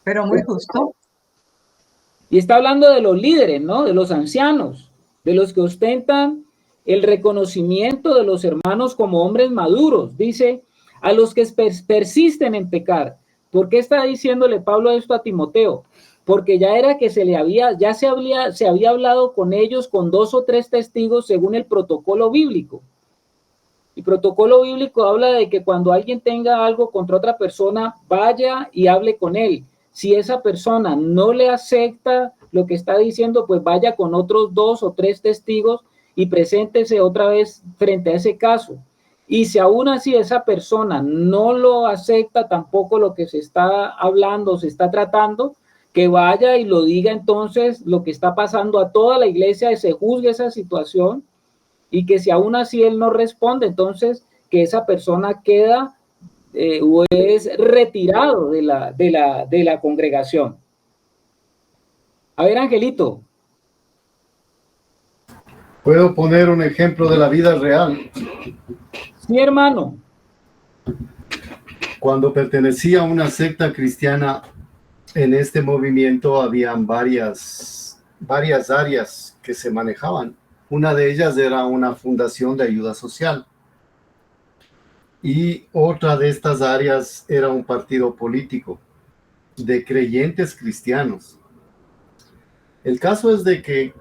Pero muy justo. Y está hablando de los líderes, ¿no? De los ancianos, de los que ostentan el reconocimiento de los hermanos como hombres maduros. Dice, a los que persisten en pecar. ¿Por qué está diciéndole Pablo esto a Timoteo? Porque ya era que se había hablado con ellos con 2 o 3 testigos según el protocolo bíblico. El protocolo bíblico habla de que cuando alguien tenga algo contra otra persona, vaya y hable con él. Si esa persona no le acepta lo que está diciendo, pues vaya con otros 2 o 3 testigos y preséntese otra vez frente a ese caso. Y si aún así esa persona no lo acepta tampoco lo que se está hablando, se está tratando, que vaya y lo diga entonces lo que está pasando a toda la iglesia, y se juzgue esa situación, y que si aún así él no responde, entonces que esa persona queda o es retirado de la congregación. A ver, Angelito. ¿Puedo poner un ejemplo de la vida real? Sí, hermano. Cuando pertenecía a una secta cristiana, en este movimiento habían varias áreas que se manejaban. Una de ellas era una fundación de ayuda social. Y otra de estas áreas era un partido político de creyentes cristianos. El caso es de que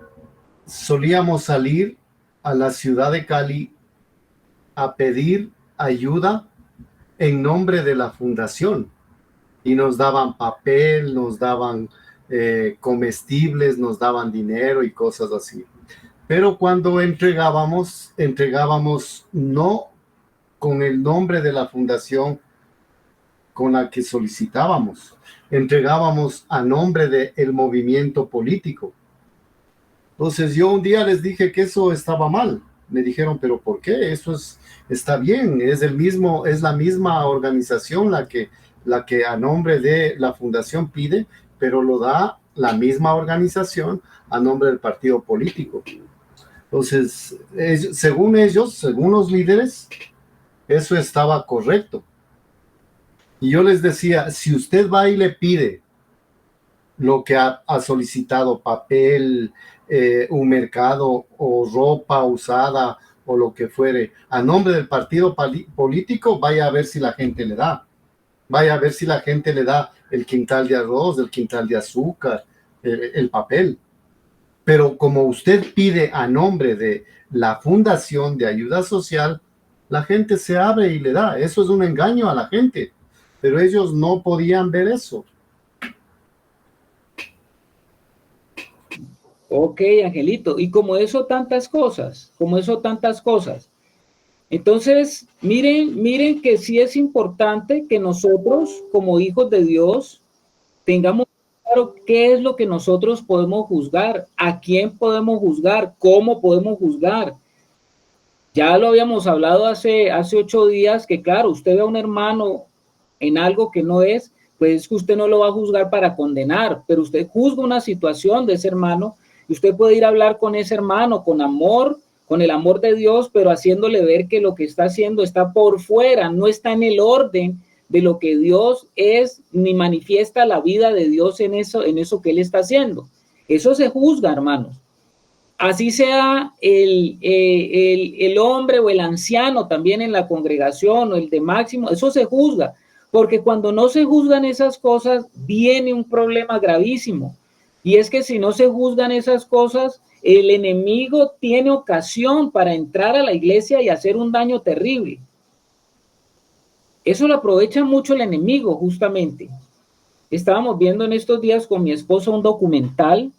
solíamos salir a la ciudad de Cali a pedir ayuda en nombre de la fundación. Y nos daban papel, nos daban comestibles, nos daban dinero y cosas así. Pero cuando entregábamos no con el nombre de la fundación con la que solicitábamos, entregábamos a nombre del movimiento político. Entonces yo un día les dije que eso estaba mal. Me dijeron, pero ¿por qué? Eso está bien, es la misma organización la que a nombre de la fundación pide, pero lo da la misma organización a nombre del partido político. Entonces, según ellos, según los líderes, eso estaba correcto. Y yo les decía, si usted va y le pide lo que ha solicitado, papel, un mercado o ropa usada o lo que fuere, a nombre del partido político, vaya a ver si la gente le da. Vaya a ver si la gente le da el quintal de arroz, el quintal de azúcar, el papel. Pero como usted pide a nombre de la Fundación de Ayuda Social, la gente se abre y le da. Eso es un engaño a la gente. Pero ellos no podían ver eso. Ok, Angelito. Y como eso tantas cosas. Entonces, miren que sí es importante que nosotros, como hijos de Dios, tengamos claro qué es lo que nosotros podemos juzgar, a quién podemos juzgar, cómo podemos juzgar. Ya lo habíamos hablado hace 8 días, que claro, usted ve a un hermano en algo que no es, pues es que usted no lo va a juzgar para condenar, pero usted juzga una situación de ese hermano Usted puede ir a hablar con ese hermano con amor, con el amor de Dios, pero haciéndole ver que lo que está haciendo está por fuera, no está en el orden de lo que Dios es, ni manifiesta la vida de Dios en eso que él está haciendo. Eso se juzga, hermanos. Así sea el hombre o el anciano también en la congregación o el de máximo, eso se juzga, porque cuando no se juzgan esas cosas viene un problema gravísimo. Y es que si no se juzgan esas cosas, el enemigo tiene ocasión para entrar a la iglesia y hacer un daño terrible. Eso lo aprovecha mucho el enemigo, justamente. Estábamos viendo en estos días con mi esposa un documental,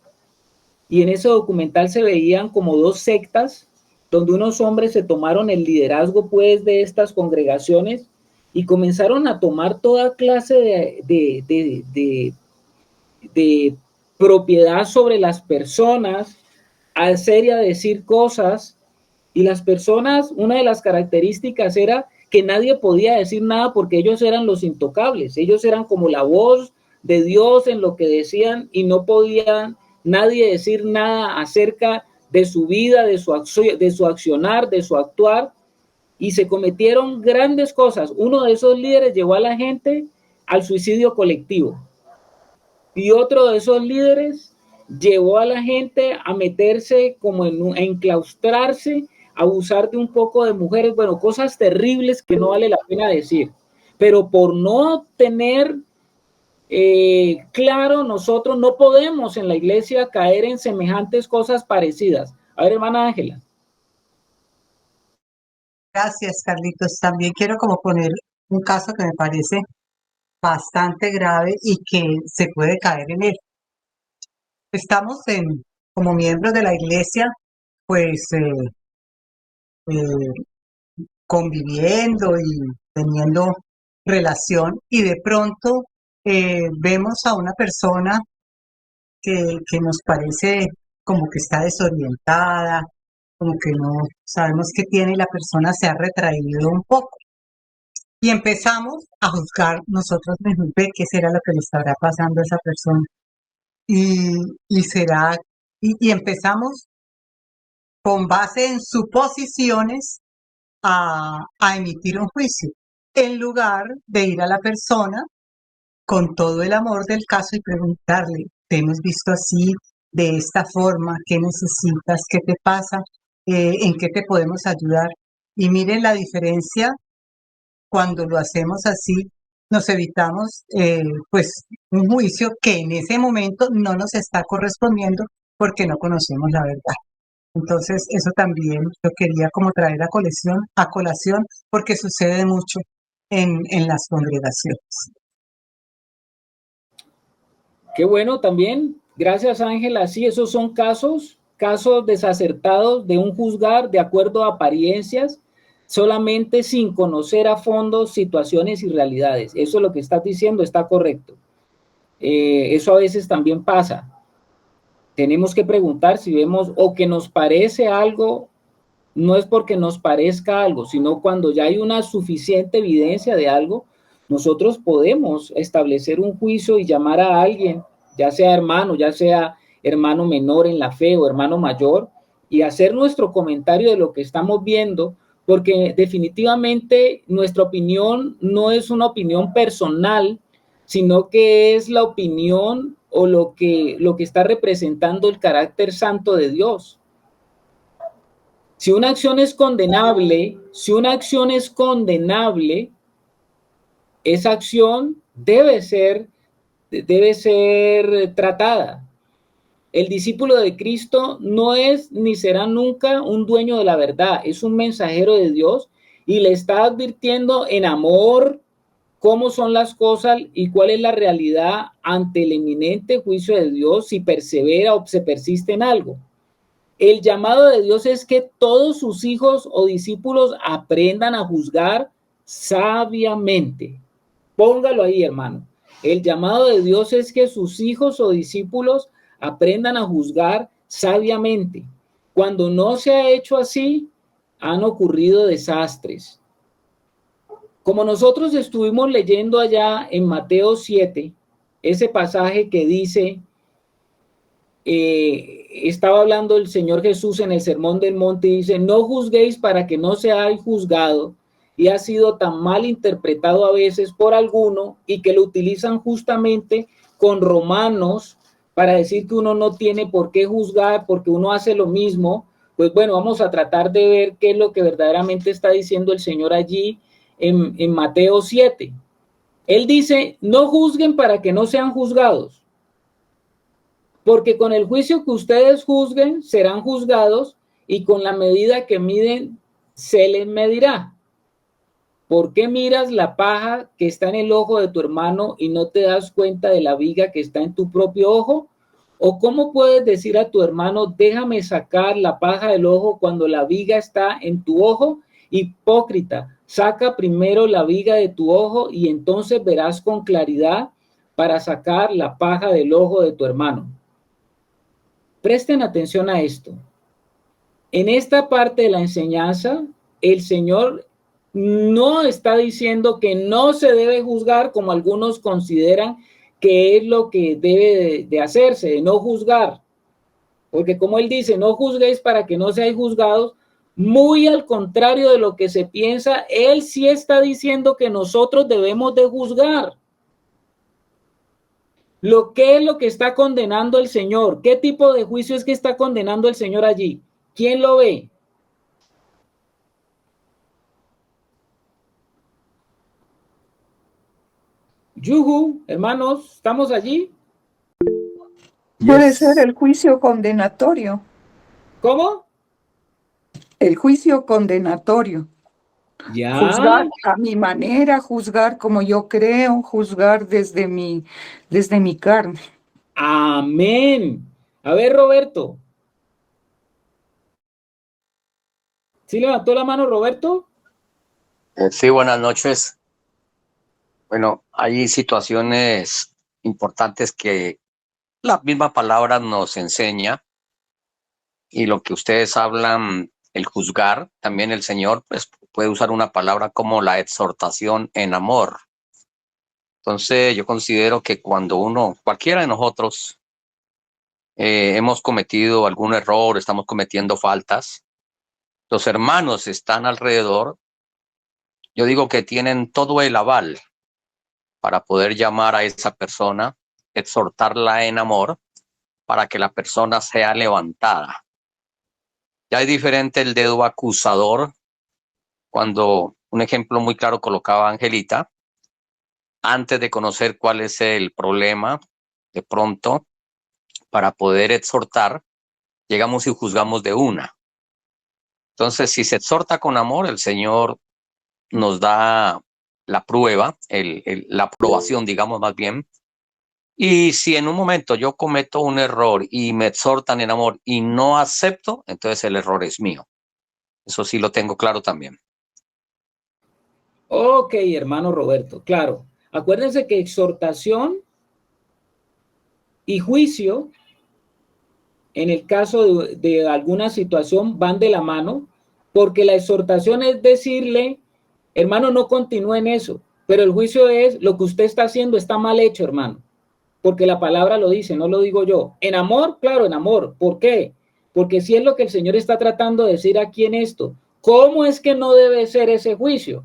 y en ese documental se veían como dos sectas, donde unos hombres se tomaron el liderazgo pues de estas congregaciones y comenzaron a tomar toda clase de propiedad sobre las personas, a hacer y a decir cosas, y las personas, una de las características era que nadie podía decir nada porque ellos eran los intocables, ellos eran como la voz de Dios en lo que decían y no podían nadie decir nada acerca de su vida, de su accionar, de su actuar, y se cometieron grandes cosas. Uno de esos líderes llevó a la gente al suicidio colectivo y otro de esos líderes llevó a la gente a meterse como a enclaustrarse, a abusar de un poco de mujeres, bueno, cosas terribles que no vale la pena decir, pero por no tener claro, nosotros no podemos en la iglesia caer en semejantes cosas parecidas. A ver, hermana Ángela. Gracias, Carlitos. También quiero como poner un caso que me parece bastante grave y que se puede caer en él. Estamos como miembros de la iglesia, pues eh, conviviendo y teniendo relación y de pronto vemos a una persona que nos parece como que está desorientada, como que no sabemos qué tiene y la persona se ha retraído un poco. Y empezamos a juzgar nosotros mismos, ve qué será lo que le estará pasando a esa persona. Y será, y empezamos con base en suposiciones a emitir un juicio, en lugar de ir a la persona con todo el amor del caso y preguntarle, te hemos visto así, de esta forma, ¿qué necesitas? ¿Qué te pasa? ¿En qué te podemos ayudar? Y miren la diferencia cuando lo hacemos así, nos evitamos pues un juicio que en ese momento no nos está correspondiendo porque no conocemos la verdad. Entonces, eso también yo quería como traer a colación porque sucede mucho en las congregaciones. Qué bueno también. Gracias, Ángela. Sí, esos son casos desacertados de un juzgar de acuerdo a apariencias, solamente sin conocer a fondo situaciones y realidades. Eso es lo que estás diciendo, está correcto. Eso a veces también pasa. Tenemos que preguntar si vemos o que nos parece algo, no es porque nos parezca algo, sino cuando ya hay una suficiente evidencia de algo, nosotros podemos establecer un juicio y llamar a alguien, ya sea hermano menor en la fe o hermano mayor, y hacer nuestro comentario de lo que estamos viendo, porque definitivamente nuestra opinión no es una opinión personal, sino que es la opinión o lo que está representando el carácter santo de Dios. Si una acción es condenable, esa acción debe ser tratada. El discípulo de Cristo no es ni será nunca un dueño de la verdad, es un mensajero de Dios y le está advirtiendo en amor cómo son las cosas y cuál es la realidad ante el inminente juicio de Dios si persevera o se persiste en algo. El llamado de Dios es que todos sus hijos o discípulos aprendan a juzgar sabiamente. Póngalo ahí, hermano. El llamado de Dios es que sus hijos o discípulos aprendan a juzgar sabiamente. Cuando no se ha hecho así, han ocurrido desastres. Como nosotros estuvimos leyendo allá en Mateo 7, ese pasaje que dice, estaba hablando el Señor Jesús en el Sermón del Monte y dice, no juzguéis para que no seáis juzgados, y ha sido tan mal interpretado a veces por alguno y que lo utilizan justamente con Romanos para decir que uno no tiene por qué juzgar porque uno hace lo mismo. Pues bueno, vamos a tratar de ver qué es lo que verdaderamente está diciendo el Señor allí en Mateo 7. Él dice, no juzguen para que no sean juzgados, porque con el juicio que ustedes juzguen serán juzgados y con la medida que miden se les medirá. ¿Por qué miras la paja que está en el ojo de tu hermano y no te das cuenta de la viga que está en tu propio ojo? ¿O cómo puedes decir a tu hermano, déjame sacar la paja del ojo cuando la viga está en tu ojo? Hipócrita, saca primero la viga de tu ojo y entonces verás con claridad para sacar la paja del ojo de tu hermano. Presten atención a esto. En esta parte de la enseñanza, el Señor no está diciendo que no se debe juzgar como algunos consideran que es lo que debe de hacerse, de no juzgar. Porque como él dice, no juzguéis para que no seáis juzgados, muy al contrario de lo que se piensa, él sí está diciendo que nosotros debemos de juzgar. ¿Qué es lo que está condenando el Señor? ¿Qué tipo de juicio es que está condenando el Señor allí? ¿Quién lo ve? Yuhu, hermanos, ¿estamos allí? Puede Yes. ser el juicio condenatorio. ¿Cómo? El juicio condenatorio. Ya. Juzgar a mi manera, juzgar como yo creo, juzgar desde mi carne. Amén. A ver, Roberto. ¿Sí levantó la mano, Roberto? Sí, buenas noches. Bueno, hay situaciones importantes que la misma palabra nos enseña y lo que ustedes hablan, el juzgar, también el Señor pues, puede usar una palabra como la exhortación en amor. Entonces yo considero que cuando cualquiera de nosotros, hemos cometido algún error, estamos cometiendo faltas, los hermanos están alrededor, yo digo que tienen todo el aval para poder llamar a esa persona, exhortarla en amor, para que la persona sea levantada. Ya es diferente el dedo acusador, cuando un ejemplo muy claro colocaba Angelita, antes de conocer cuál es el problema, de pronto, para poder exhortar, llegamos y juzgamos de una. Entonces, si se exhorta con amor, el Señor nos da la prueba, la aprobación, digamos más bien. Y si en un momento yo cometo un error y me exhortan en amor y no acepto, entonces el error es mío. Eso sí lo tengo claro también. Ok, hermano Roberto, claro. Acuérdense que exhortación y juicio, en el caso de alguna situación, van de la mano, porque la exhortación es decirle, hermano, no continúe en eso, pero el juicio es, lo que usted está haciendo está mal hecho, hermano, porque la palabra lo dice, no lo digo yo. En amor, claro, en amor. ¿Por qué? Porque si es lo que el Señor está tratando de decir aquí en esto. ¿Cómo es que no debe ser ese juicio?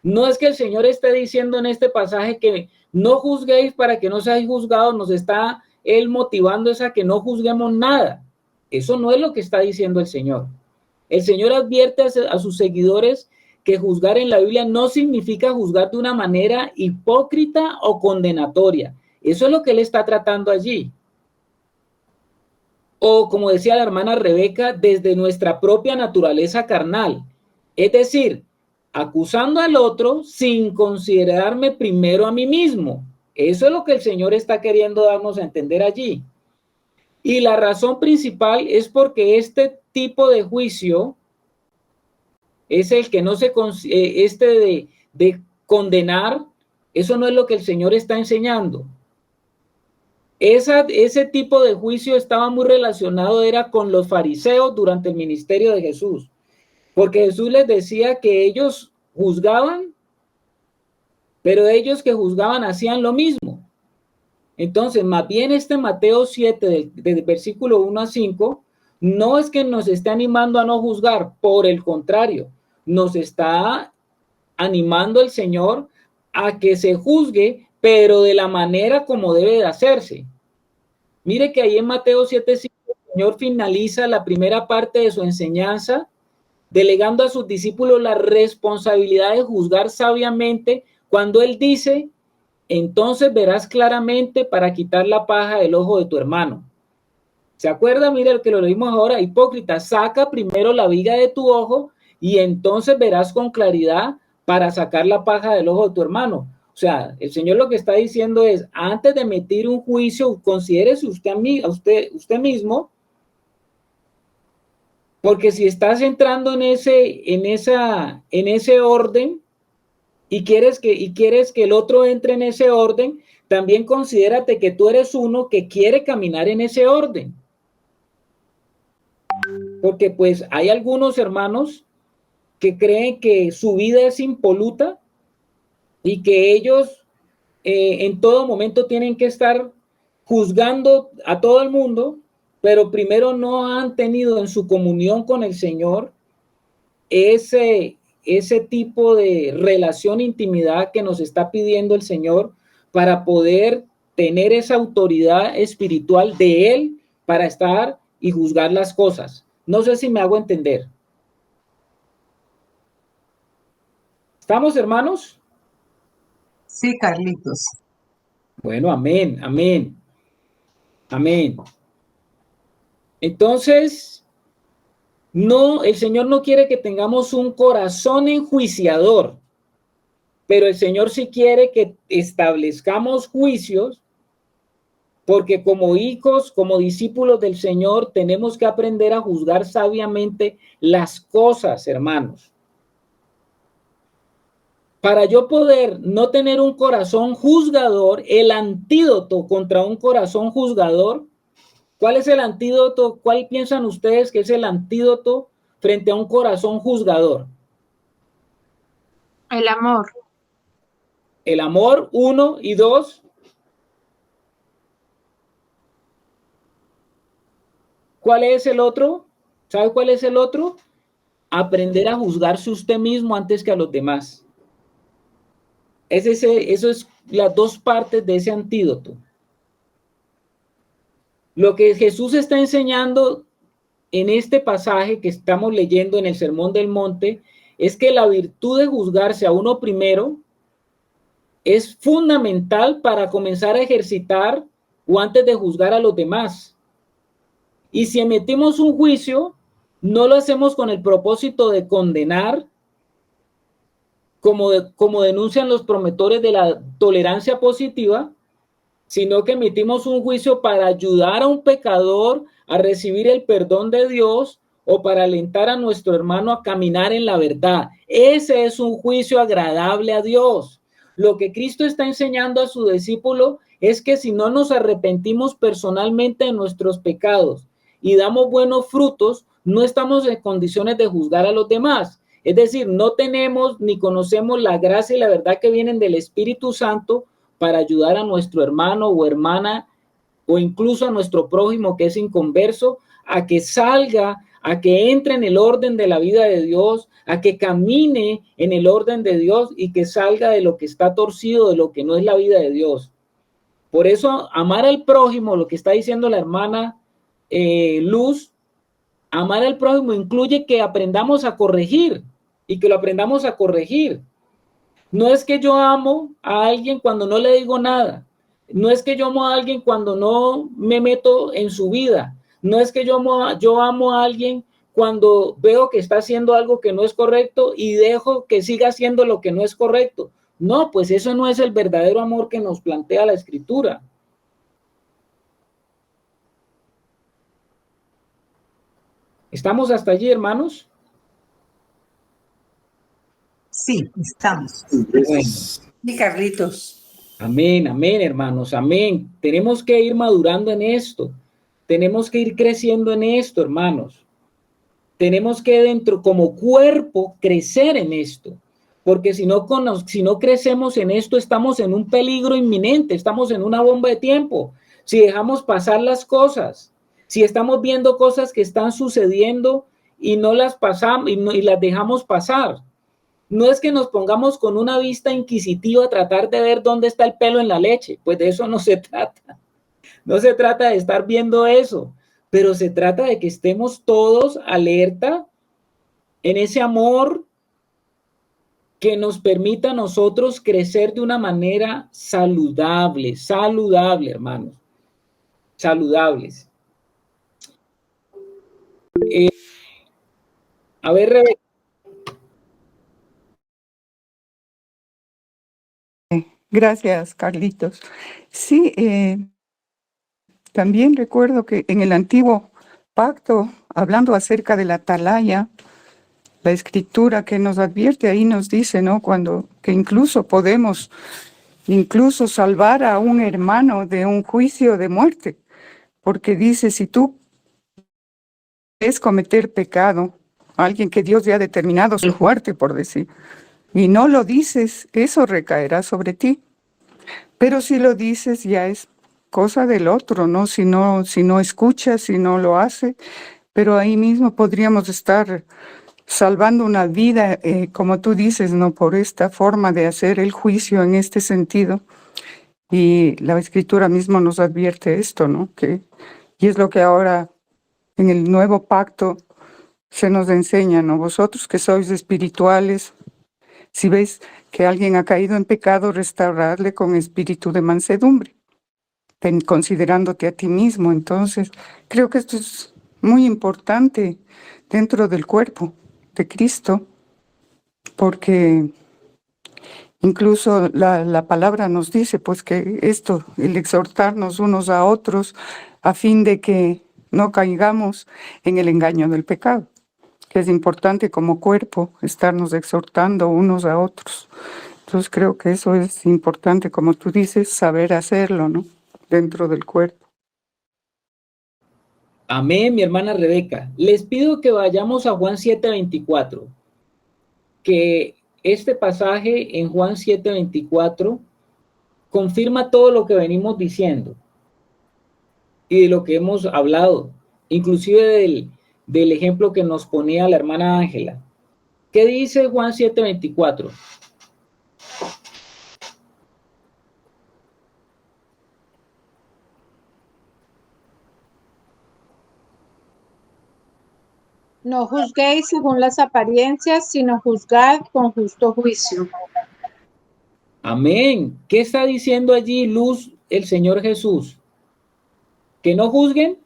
No es que el Señor esté diciendo en este pasaje que no juzguéis para que no seáis juzgados, nos está Él motivando es a que no juzguemos nada. Eso no es lo que está diciendo el Señor. El Señor advierte a sus seguidores que juzgar en la Biblia no significa juzgar de una manera hipócrita o condenatoria. Eso es lo que Él está tratando allí. O como decía la hermana Rebeca, desde nuestra propia naturaleza carnal. Es decir, acusando al otro sin considerarme primero a mí mismo. Eso es lo que el Señor está queriendo darnos a entender allí. Y la razón principal es porque este tipo de juicio es el que no se, de condenar, eso no es lo que el Señor está enseñando. Ese tipo de juicio estaba muy relacionado, era con los fariseos durante el ministerio de Jesús. Porque Jesús les decía que ellos juzgaban, pero ellos que juzgaban hacían lo mismo. Entonces, más bien este Mateo 7, del versículo 1 a 5, no es que nos esté animando a no juzgar, por el contrario, nos está animando el Señor a que se juzgue, pero de la manera como debe de hacerse. Mire que ahí en Mateo 7:5 el Señor finaliza la primera parte de su enseñanza, delegando a sus discípulos la responsabilidad de juzgar sabiamente, cuando Él dice: entonces verás claramente para quitar la paja del ojo de tu hermano. ¿Se acuerda? Mira el que lo leímos ahora: hipócrita, saca primero la viga de tu ojo y entonces verás con claridad para sacar la paja del ojo de tu hermano. O sea, el Señor lo que está diciendo es, antes de emitir un juicio, considérese usted mismo, porque si estás entrando en ese orden y quieres que el otro entre en ese orden, también considérate que tú eres uno que quiere caminar en ese orden. Porque pues hay algunos hermanos que creen que su vida es impoluta y que ellos en todo momento tienen que estar juzgando a todo el mundo, pero primero no han tenido en su comunión con el Señor ese tipo de relación, intimidad que nos está pidiendo el Señor para poder tener esa autoridad espiritual de Él para estar y juzgar las cosas. No sé si me hago entender. ¿Estamos, hermanos? Sí, Carlitos. Bueno, amén, amén, amén. Entonces, no, el Señor no quiere que tengamos un corazón enjuiciador, pero el Señor sí quiere que establezcamos juicios, porque como hijos, como discípulos del Señor, tenemos que aprender a juzgar sabiamente las cosas, hermanos. Para yo poder no tener un corazón juzgador, el antídoto contra un corazón juzgador, ¿cuál es el antídoto? ¿Cuál piensan ustedes que es el antídoto frente a un corazón juzgador? El amor. El amor, 1 y 2. ¿Cuál es el otro? ¿Sabe cuál es el otro? Aprender a juzgarse usted mismo antes que a los demás. Eso es las dos partes de ese antídoto. Lo que Jesús está enseñando en este pasaje que estamos leyendo en el Sermón del Monte es que la virtud de juzgarse a uno primero es fundamental para comenzar a ejercitar o antes de juzgar a los demás. Y si emitimos un juicio, no lo hacemos con el propósito de condenar, como denuncian los promotores de la tolerancia positiva, sino que emitimos un juicio para ayudar a un pecador a recibir el perdón de Dios o para alentar a nuestro hermano a caminar en la verdad. Ese es un juicio agradable a Dios. Lo que Cristo está enseñando a su discípulo es que si no nos arrepentimos personalmente de nuestros pecados y damos buenos frutos, no estamos en condiciones de juzgar a los demás. Es decir, no tenemos ni conocemos la gracia y la verdad que vienen del Espíritu Santo para ayudar a nuestro hermano o hermana o incluso a nuestro prójimo que es inconverso a que salga, a que entre en el orden de la vida de Dios, a que camine en el orden de Dios y que salga de lo que está torcido, de lo que no es la vida de Dios. Por eso, amar al prójimo, lo que está diciendo la hermana Luz, amar al prójimo incluye que aprendamos a corregir y que lo aprendamos a corregir. No es que yo amo a alguien cuando no le digo nada. No es que yo amo a alguien cuando no me meto en su vida. No es que yo amo a alguien cuando veo que está haciendo algo que no es correcto y dejo que siga haciendo lo que no es correcto. No, pues eso no es el verdadero amor que nos plantea la Escritura. ¿Estamos hasta allí, hermanos? Sí, estamos. Bueno. Sí, Carlitos. Amén, amén, hermanos, amén. Tenemos que ir madurando en esto. Tenemos que ir creciendo en esto, hermanos. Tenemos que dentro como cuerpo crecer en esto. porque si no crecemos en esto, estamos en un peligro inminente, estamos en una bomba de tiempo. Si dejamos pasar las cosas, si estamos viendo cosas que están sucediendo y no las pasamos y las dejamos pasar. No es que nos pongamos con una vista inquisitiva a tratar de ver dónde está el pelo en la leche, pues de eso no se trata. No se trata de estar viendo eso, pero se trata de que estemos todos alerta en ese amor que nos permita a nosotros crecer de una manera saludable, hermanos, saludables. A ver, Rebeca. Gracias, Carlitos. Sí, también recuerdo que en el antiguo pacto, hablando acerca de la atalaya, la escritura que nos advierte ahí nos dice, ¿no? Que incluso podemos salvar a un hermano de un juicio de muerte, porque dice, si tú es cometer pecado, alguien que Dios ya ha determinado el muerte, por decir, y no lo dices, eso recaerá sobre ti. Pero si lo dices, ya es cosa del otro, ¿no? Si no escuchas, si no lo hace, pero ahí mismo podríamos estar salvando una vida, como tú dices, ¿no? Por esta forma de hacer el juicio en este sentido. Y la Escritura mismo nos advierte esto, ¿no? Y es lo que ahora en el nuevo pacto se nos enseña, ¿no? Vosotros que sois espirituales, si veis que alguien ha caído en pecado, restaurarle con espíritu de mansedumbre, considerándote a ti mismo. Entonces, creo que esto es muy importante dentro del cuerpo de Cristo, porque incluso la palabra nos dice pues que esto, el exhortarnos unos a otros a fin de que no caigamos en el engaño del pecado, que es importante como cuerpo estarnos exhortando unos a otros. Entonces creo que eso es importante, como tú dices, saber hacerlo, ¿no? Dentro del cuerpo. Amén, mi hermana Rebeca. Les pido que vayamos a Juan 7:24, que este pasaje en Juan 7:24 confirma todo lo que venimos diciendo y de lo que hemos hablado, inclusive del ejemplo que nos ponía la hermana Ángela. ¿Qué dice Juan 7:24? No juzguéis según las apariencias, sino juzgad con justo juicio. Amén. ¿Qué está diciendo allí, Luz, el Señor Jesús? ¿Que no juzguen?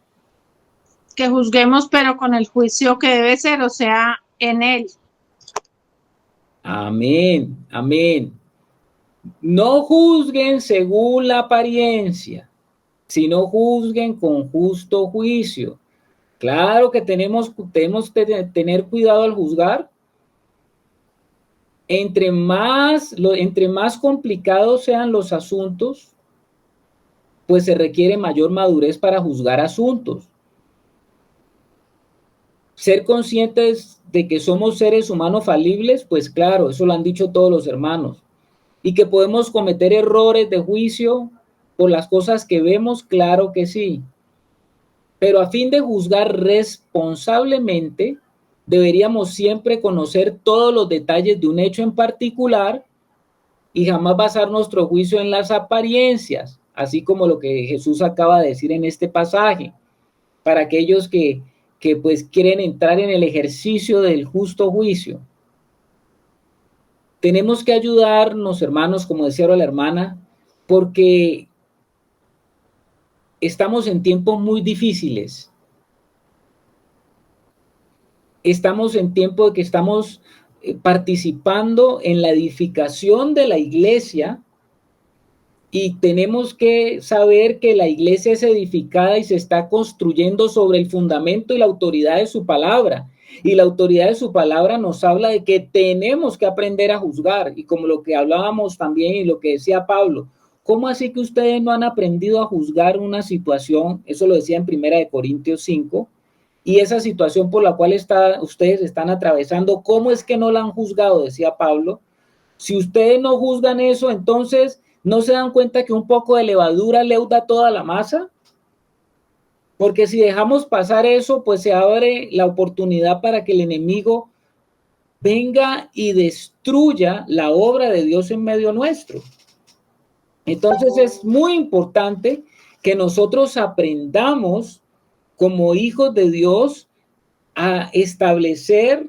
Que juzguemos, pero con el juicio que debe ser, o sea, en Él. Amén, amén. No juzguen según la apariencia, sino juzguen con justo juicio. Claro que tenemos que tener cuidado al juzgar. Entre más complicados sean los asuntos, pues se requiere mayor madurez para juzgar asuntos. Ser conscientes de que somos seres humanos falibles, pues claro, eso lo han dicho todos los hermanos. Y que podemos cometer errores de juicio por las cosas que vemos, claro que sí. Pero a fin de juzgar responsablemente, deberíamos siempre conocer todos los detalles de un hecho en particular y jamás basar nuestro juicio en las apariencias, así como lo que Jesús acaba de decir en este pasaje, para aquellos que pues quieren entrar en el ejercicio del justo juicio. Tenemos que ayudarnos, hermanos, como decía la hermana, porque estamos en tiempos muy difíciles. Estamos en tiempo de que estamos participando en la edificación de la iglesia y tenemos que saber que la iglesia es edificada y se está construyendo sobre el fundamento y la autoridad de su palabra. Y la autoridad de su palabra nos habla de que tenemos que aprender a juzgar. Y como lo que hablábamos también y lo que decía Pablo, ¿cómo así que ustedes no han aprendido a juzgar una situación? Eso lo decía en 1 Corintios 5. Y esa situación por la cual ustedes están atravesando, ¿cómo es que no la han juzgado? Decía Pablo. Si ustedes no juzgan eso, entonces ¿no se dan cuenta que un poco de levadura leuda toda la masa? Porque si dejamos pasar eso, pues se abre la oportunidad para que el enemigo venga y destruya la obra de Dios en medio nuestro. Entonces es muy importante que nosotros aprendamos como hijos de Dios a establecer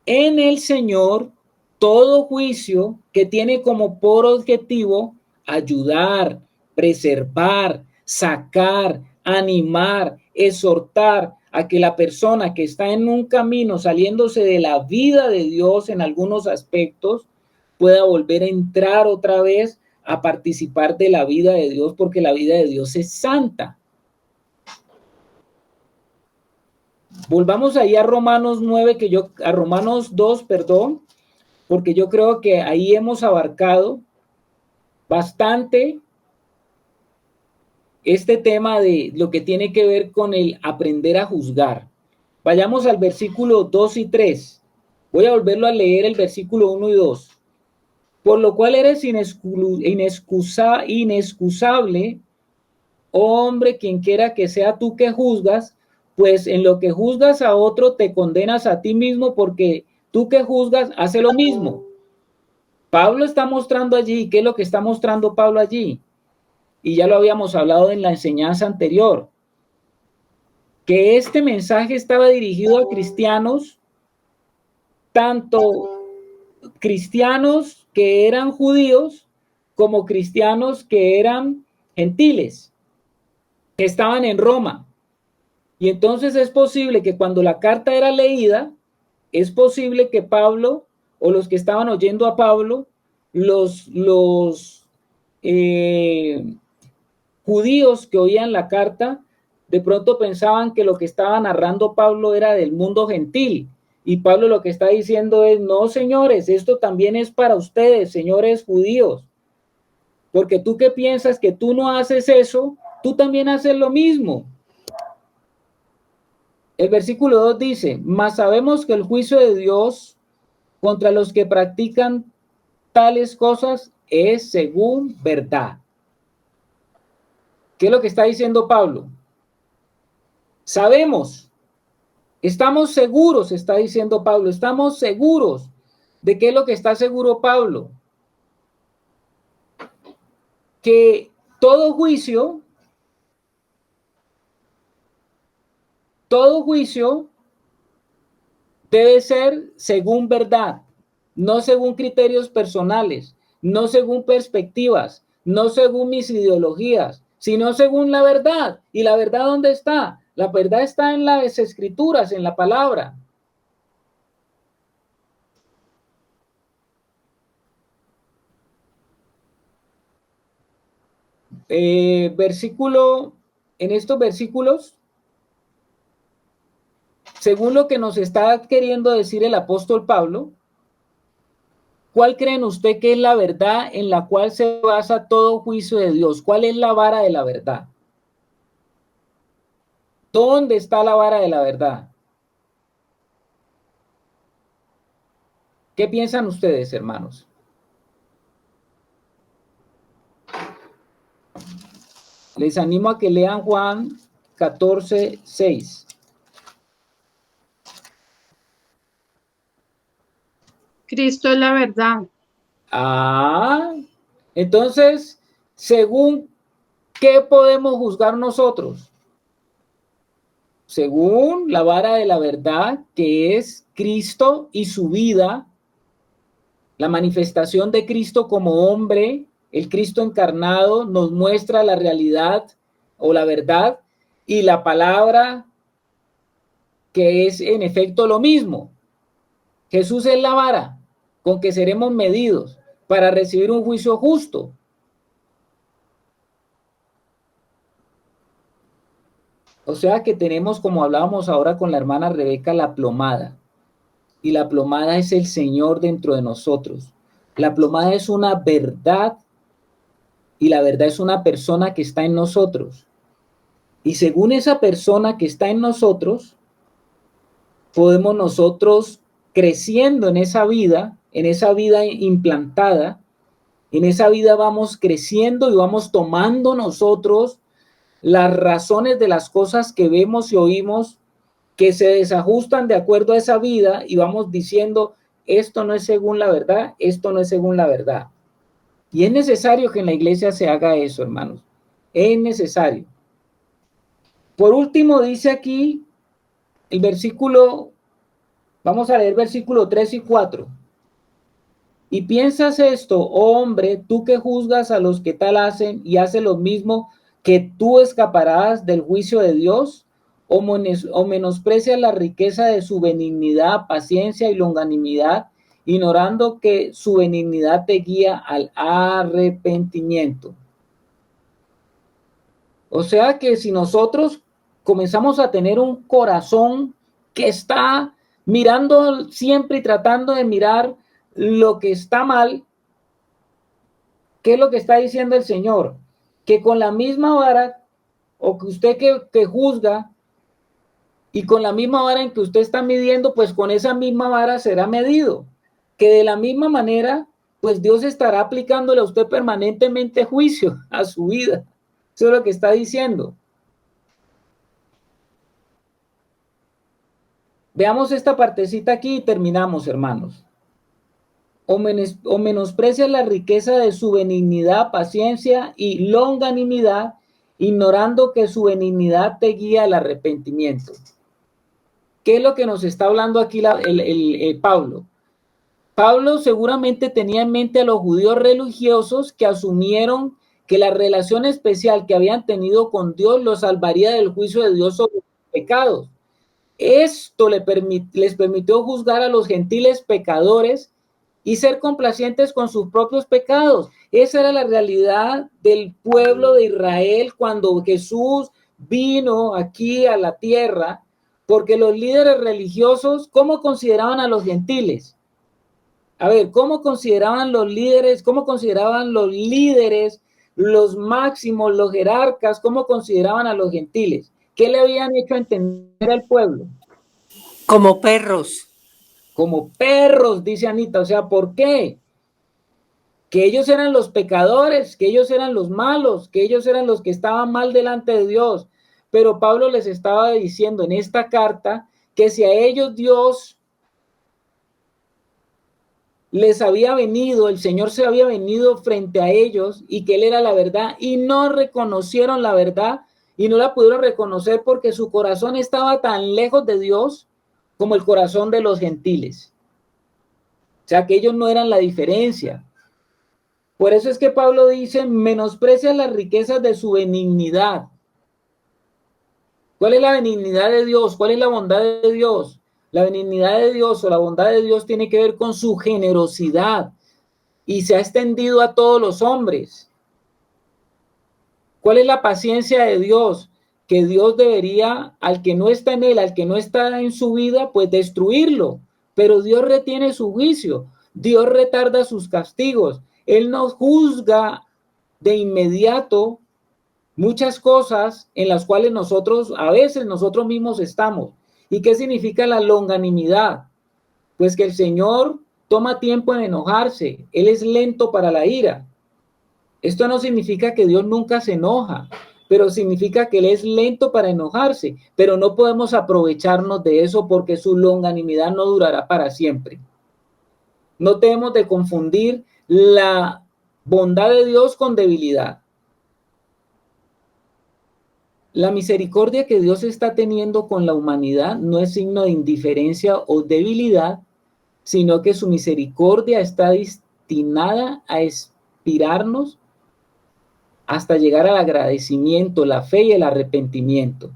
en el Señor todo juicio que tiene como por objetivo ayudar, preservar, sacar, animar, exhortar a que la persona que está en un camino saliéndose de la vida de Dios en algunos aspectos pueda volver a entrar otra vez a participar de la vida de Dios, porque la vida de Dios es santa. Volvamos ahí a Romanos 9, a Romanos 2, perdón, porque yo creo que ahí hemos abarcado bastante este tema de lo que tiene que ver con el aprender a juzgar. Vayamos al versículo 2 y 3. Voy a volverlo a leer el versículo 1 y 2. Por lo cual eres inexcusable, oh hombre, quien quiera que sea tú que juzgas, pues en lo que juzgas a otro te condenas a ti mismo, porque tú que juzgas hace lo mismo. Pablo está mostrando allí, ¿qué es lo que está mostrando Pablo allí? Y ya lo habíamos hablado en la enseñanza anterior, que este mensaje estaba dirigido a cristianos, tanto cristianos que eran judíos como cristianos que eran gentiles, que estaban en Roma. Y entonces es posible que cuando la carta era leída, es posible que Pablo o los que estaban oyendo a Pablo, los judíos que oían la carta, de pronto pensaban que lo que estaba narrando Pablo era del mundo gentil. Y Pablo lo que está diciendo es, no, señores, esto también es para ustedes, señores judíos. Porque tú que piensas que tú no haces eso, tú también haces lo mismo. El versículo 2 dice, mas sabemos que el juicio de Dios contra los que practican tales cosas es según verdad. ¿Qué es lo que está diciendo Pablo? Sabemos, estamos seguros, está diciendo Pablo, estamos seguros. ¿De qué es lo que está seguro Pablo? Que todo juicio debe ser según verdad, no según criterios personales, no según perspectivas, no según mis ideologías, sino según la verdad. ¿Y la verdad dónde está? La verdad está en las escrituras, en la palabra. En estos versículos, según lo que nos está queriendo decir el apóstol Pablo, ¿cuál creen usted que es la verdad en la cual se basa todo juicio de Dios? ¿Cuál es la vara de la verdad? ¿Dónde está la vara de la verdad? ¿Qué piensan ustedes, hermanos? Les animo a que lean Juan 14:6. Cristo es la verdad. Entonces, ¿según qué podemos juzgar nosotros? Según la vara de la verdad, que es Cristo y su vida, la manifestación de Cristo como hombre, el Cristo encarnado nos muestra la realidad o la verdad, y la palabra, que es en efecto lo mismo. Jesús es la vara con que seremos medidos para recibir un juicio justo. O sea que tenemos, como hablábamos ahora con la hermana Rebeca, la plomada. Y la plomada es el Señor dentro de nosotros. La plomada es una verdad, y la verdad es una persona que está en nosotros. Y según esa persona que está en nosotros, podemos nosotros, creciendo en esa vida, en esa vida implantada, en esa vida vamos creciendo y vamos tomando nosotros las razones de las cosas que vemos y oímos que se desajustan de acuerdo a esa vida y vamos diciendo, esto no es según la verdad, esto no es según la verdad. Y es necesario que en la iglesia se haga eso, hermanos. Es necesario. Por último, dice aquí el versículo, vamos a leer versículo 3 y 4. Y piensas esto, oh hombre, tú que juzgas a los que tal hacen y haces lo mismo, que tú escaparás del juicio de Dios, o menosprecias la riqueza de su benignidad, paciencia y longanimidad, ignorando que su benignidad te guía al arrepentimiento. O sea que si nosotros comenzamos a tener un corazón que está mirando siempre y tratando de mirar lo que está mal, ¿qué es lo que está diciendo el Señor? Que con la misma vara, o que usted que juzga, y con la misma vara en que usted está midiendo, pues con esa misma vara será medido. Que de la misma manera, pues Dios estará aplicándole a usted permanentemente juicio a su vida. Eso es lo que está diciendo. Veamos esta partecita aquí y terminamos, hermanos. O menosprecia la riqueza de su benignidad, paciencia y longanimidad, ignorando que su benignidad te guía al arrepentimiento. ¿Qué es lo que nos está hablando aquí Pablo? Pablo seguramente tenía en mente a los judíos religiosos que asumieron que la relación especial que habían tenido con Dios los salvaría del juicio de Dios sobre los pecados. Esto les permitió juzgar a los gentiles pecadores y ser complacientes con sus propios pecados. Esa era la realidad del pueblo de Israel cuando Jesús vino aquí a la tierra, porque los líderes religiosos, ¿cómo consideraban a los gentiles? A ver, ¿cómo consideraban los líderes, los máximos, los jerarcas, cómo consideraban a los gentiles? ¿Qué le habían hecho entender al pueblo? Como perros. Como perros, dice Anita. O sea, ¿por qué? Que ellos eran los pecadores, que ellos eran los malos, que ellos eran los que estaban mal delante de Dios. Pero Pablo les estaba diciendo en esta carta que si a ellos Dios les había venido, el Señor se había venido frente a ellos y que Él era la verdad y no reconocieron la verdad y no la pudieron reconocer porque su corazón estaba tan lejos de Dios como el corazón de los gentiles. O sea, que ellos no eran la diferencia. Por eso es que Pablo dice, menosprecia las riquezas de su benignidad. ¿Cuál es la benignidad de Dios? ¿Cuál es la bondad de Dios? La benignidad de Dios o la bondad de Dios tiene que ver con su generosidad y se ha extendido a todos los hombres. ¿Cuál es la paciencia de Dios? Que Dios debería, al que no está en él, al que no está en su vida, pues destruirlo. Pero Dios retiene su juicio. Dios retarda sus castigos. Él nos juzga de inmediato muchas cosas en las cuales a veces nosotros mismos estamos. ¿Y qué significa la longanimidad? Pues que el Señor toma tiempo en enojarse. Él es lento para la ira. Esto no significa que Dios nunca se enoja, pero significa que Él es lento para enojarse. Pero no podemos aprovecharnos de eso porque su longanimidad no durará para siempre. No tenemos de confundir la bondad de Dios con debilidad. La misericordia que Dios está teniendo con la humanidad no es signo de indiferencia o debilidad, sino que su misericordia está destinada a inspirarnos hasta llegar al agradecimiento, la fe y el arrepentimiento.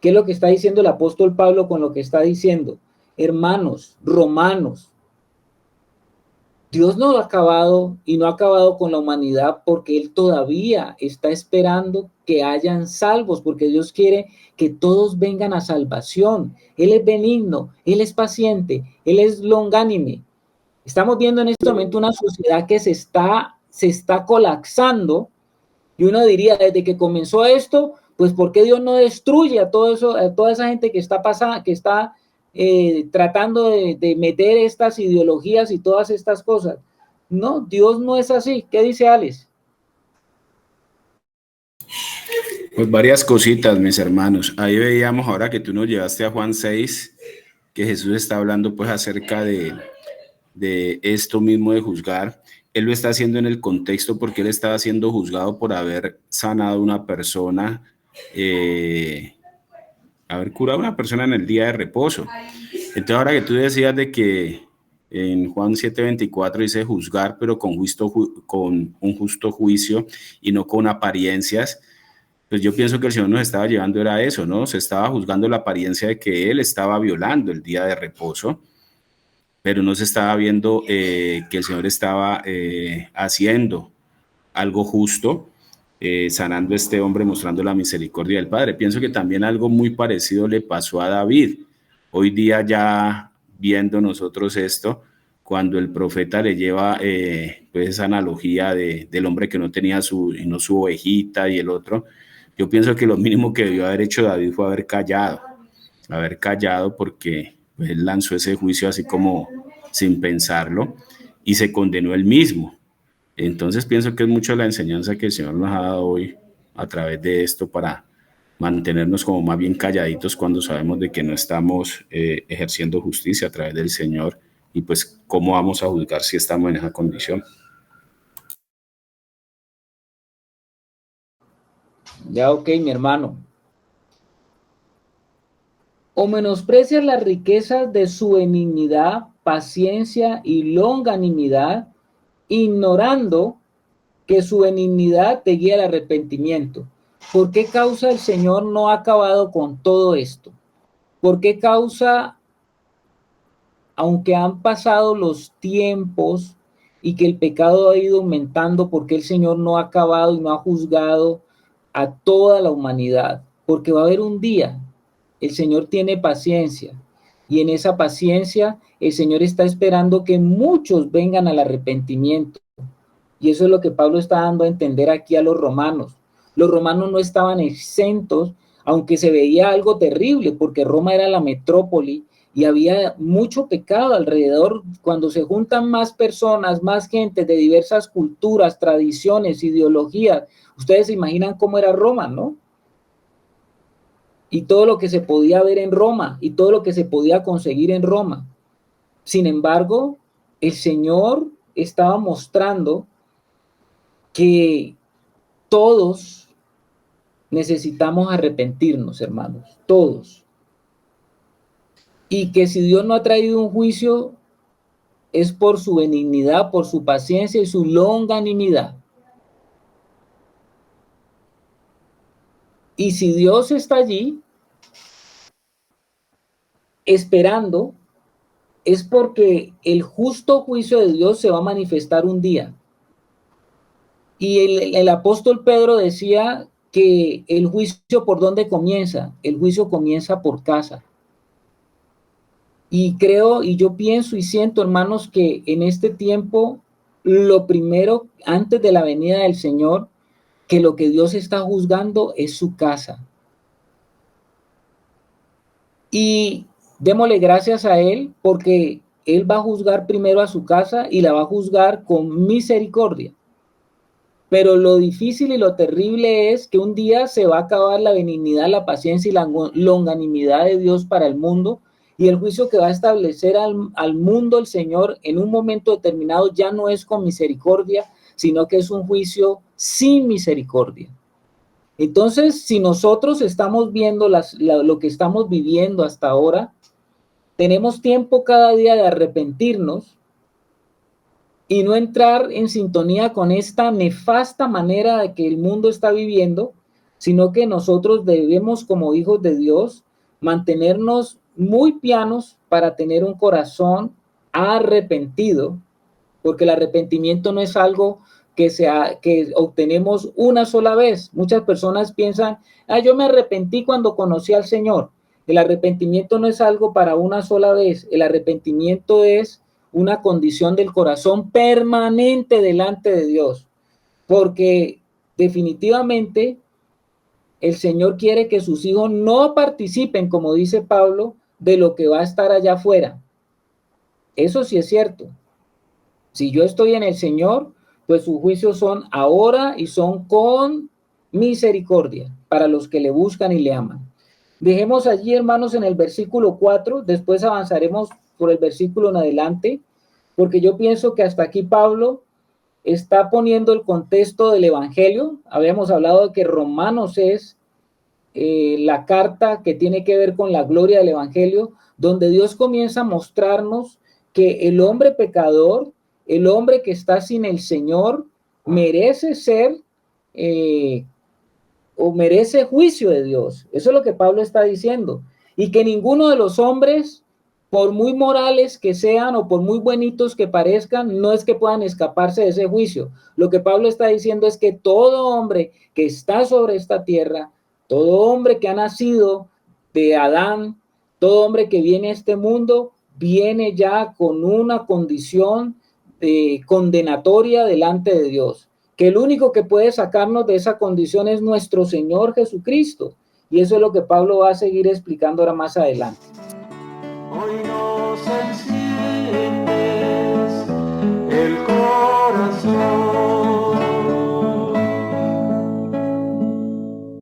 ¿Qué es lo que está diciendo el apóstol Pablo con lo que está diciendo? Hermanos, romanos, Dios no ha acabado y no ha acabado con la humanidad porque Él todavía está esperando que hayan salvos, porque Dios quiere que todos vengan a salvación. Él es benigno, Él es paciente, Él es longánime. Estamos viendo en este momento una sociedad que se está colapsando y uno diría, desde que comenzó esto, pues ¿por qué Dios no destruye a todo eso, a toda esa gente que está tratando de meter estas ideologías y todas estas cosas. No, Dios no es así. ¿Qué dice Alex? Pues varias cositas, mis hermanos. Ahí veíamos ahora que tú nos llevaste a Juan 6, que Jesús está hablando pues acerca de esto mismo de juzgar. Él lo está haciendo en el contexto porque él estaba siendo juzgado por haber sanado a una persona, haber curado a una persona en el día de reposo. Entonces ahora que tú decías de que en Juan 7:24 dice juzgar, pero con un justo juicio y no con apariencias, pues yo pienso que el Señor nos estaba llevando era eso, ¿no? Se estaba juzgando la apariencia de que Él estaba violando el día de reposo, pero no se estaba viendo que el Señor estaba haciendo algo justo, sanando a este hombre, mostrando la misericordia del Padre. Pienso que también algo muy parecido le pasó a David. Hoy día ya viendo nosotros esto, cuando el profeta le lleva pues esa analogía del hombre que no tenía su ovejita y el otro, yo pienso que lo mínimo que debió haber hecho David fue haber callado porque pues, él lanzó ese juicio así como sin pensarlo y se condenó él mismo. Entonces pienso que es mucho la enseñanza que el Señor nos ha dado hoy a través de esto para mantenernos como más bien calladitos cuando sabemos de que no estamos ejerciendo justicia a través del Señor y pues cómo vamos a juzgar si estamos en esa condición. Ya, ok, mi hermano. O menosprecias las riquezas de su benignidad, paciencia y longanimidad, ignorando que su benignidad te guía al arrepentimiento. ¿Por qué causa el Señor no ha acabado con todo esto? ¿Por qué causa, aunque han pasado los tiempos y que el pecado ha ido aumentando, por qué el Señor no ha acabado y no ha juzgado a toda la humanidad? Porque va a haber un día, el Señor tiene paciencia y en esa paciencia el Señor está esperando que muchos vengan al arrepentimiento. Y eso es lo que Pablo está dando a entender aquí a los romanos. Los romanos no estaban exentos, aunque se veía algo terrible, porque Roma era la metrópoli y había mucho pecado alrededor. Cuando se juntan más personas, más gente de diversas culturas, tradiciones, ideologías, ustedes se imaginan cómo era Roma, ¿no? Y todo lo que se podía ver en Roma y todo lo que se podía conseguir en Roma. Sin embargo, el Señor estaba mostrando que todos necesitamos arrepentirnos, hermanos, todos. Y que si Dios no ha traído un juicio, es por su benignidad, por su paciencia y su longanimidad. Y si Dios está allí esperando, es porque el justo juicio de Dios se va a manifestar un día. Y el apóstol Pedro decía que el juicio, ¿por dónde comienza? El juicio comienza por casa. Y creo, y yo pienso y siento, hermanos, que en este tiempo, lo primero, antes de la venida del Señor, que lo que Dios está juzgando es su casa. Y démosle gracias a Él, porque Él va a juzgar primero a su casa y la va a juzgar con misericordia. Pero lo difícil y lo terrible es que un día se va a acabar la benignidad, la paciencia y la longanimidad de Dios para el mundo, y el juicio que va a establecer al mundo el Señor en un momento determinado ya no es con misericordia, sino que es un juicio sin misericordia. Entonces, si nosotros estamos viendo lo que estamos viviendo hasta ahora, tenemos tiempo cada día de arrepentirnos y no entrar en sintonía con esta nefasta manera de que el mundo está viviendo, sino que nosotros debemos, como hijos de Dios, mantenernos muy pianos para tener un corazón arrepentido, porque el arrepentimiento no es algo que obtenemos una sola vez. Muchas personas piensan, yo me arrepentí cuando conocí al Señor. El arrepentimiento no es algo para una sola vez. El arrepentimiento es una condición del corazón permanente delante de Dios, porque definitivamente el Señor quiere que sus hijos no participen, como dice Pablo, de lo que va a estar allá afuera. Eso sí es cierto. Si yo estoy en el Señor, pues sus juicios son ahora y son con misericordia para los que le buscan y le aman. Dejemos allí, hermanos, en el versículo 4, después avanzaremos por el versículo en adelante, porque yo pienso que hasta aquí Pablo está poniendo el contexto del Evangelio. Habíamos hablado de que Romanos es la carta que tiene que ver con la gloria del Evangelio, donde Dios comienza a mostrarnos que el hombre pecador, el hombre que está sin el Señor, merece ser o merece juicio de Dios. Eso es lo que Pablo está diciendo. Y que ninguno de los hombres, por muy morales que sean o por muy buenitos que parezcan, no es que puedan escaparse de ese juicio. Lo que Pablo está diciendo es que todo hombre que está sobre esta tierra, todo hombre que ha nacido de Adán, todo hombre que viene a este mundo, viene ya con una condición condenatoria delante de Dios. Que el único que puede sacarnos de esa condición es nuestro Señor Jesucristo. Y eso es lo que Pablo va a seguir explicando ahora más adelante. Hoy nos enciendes el corazón.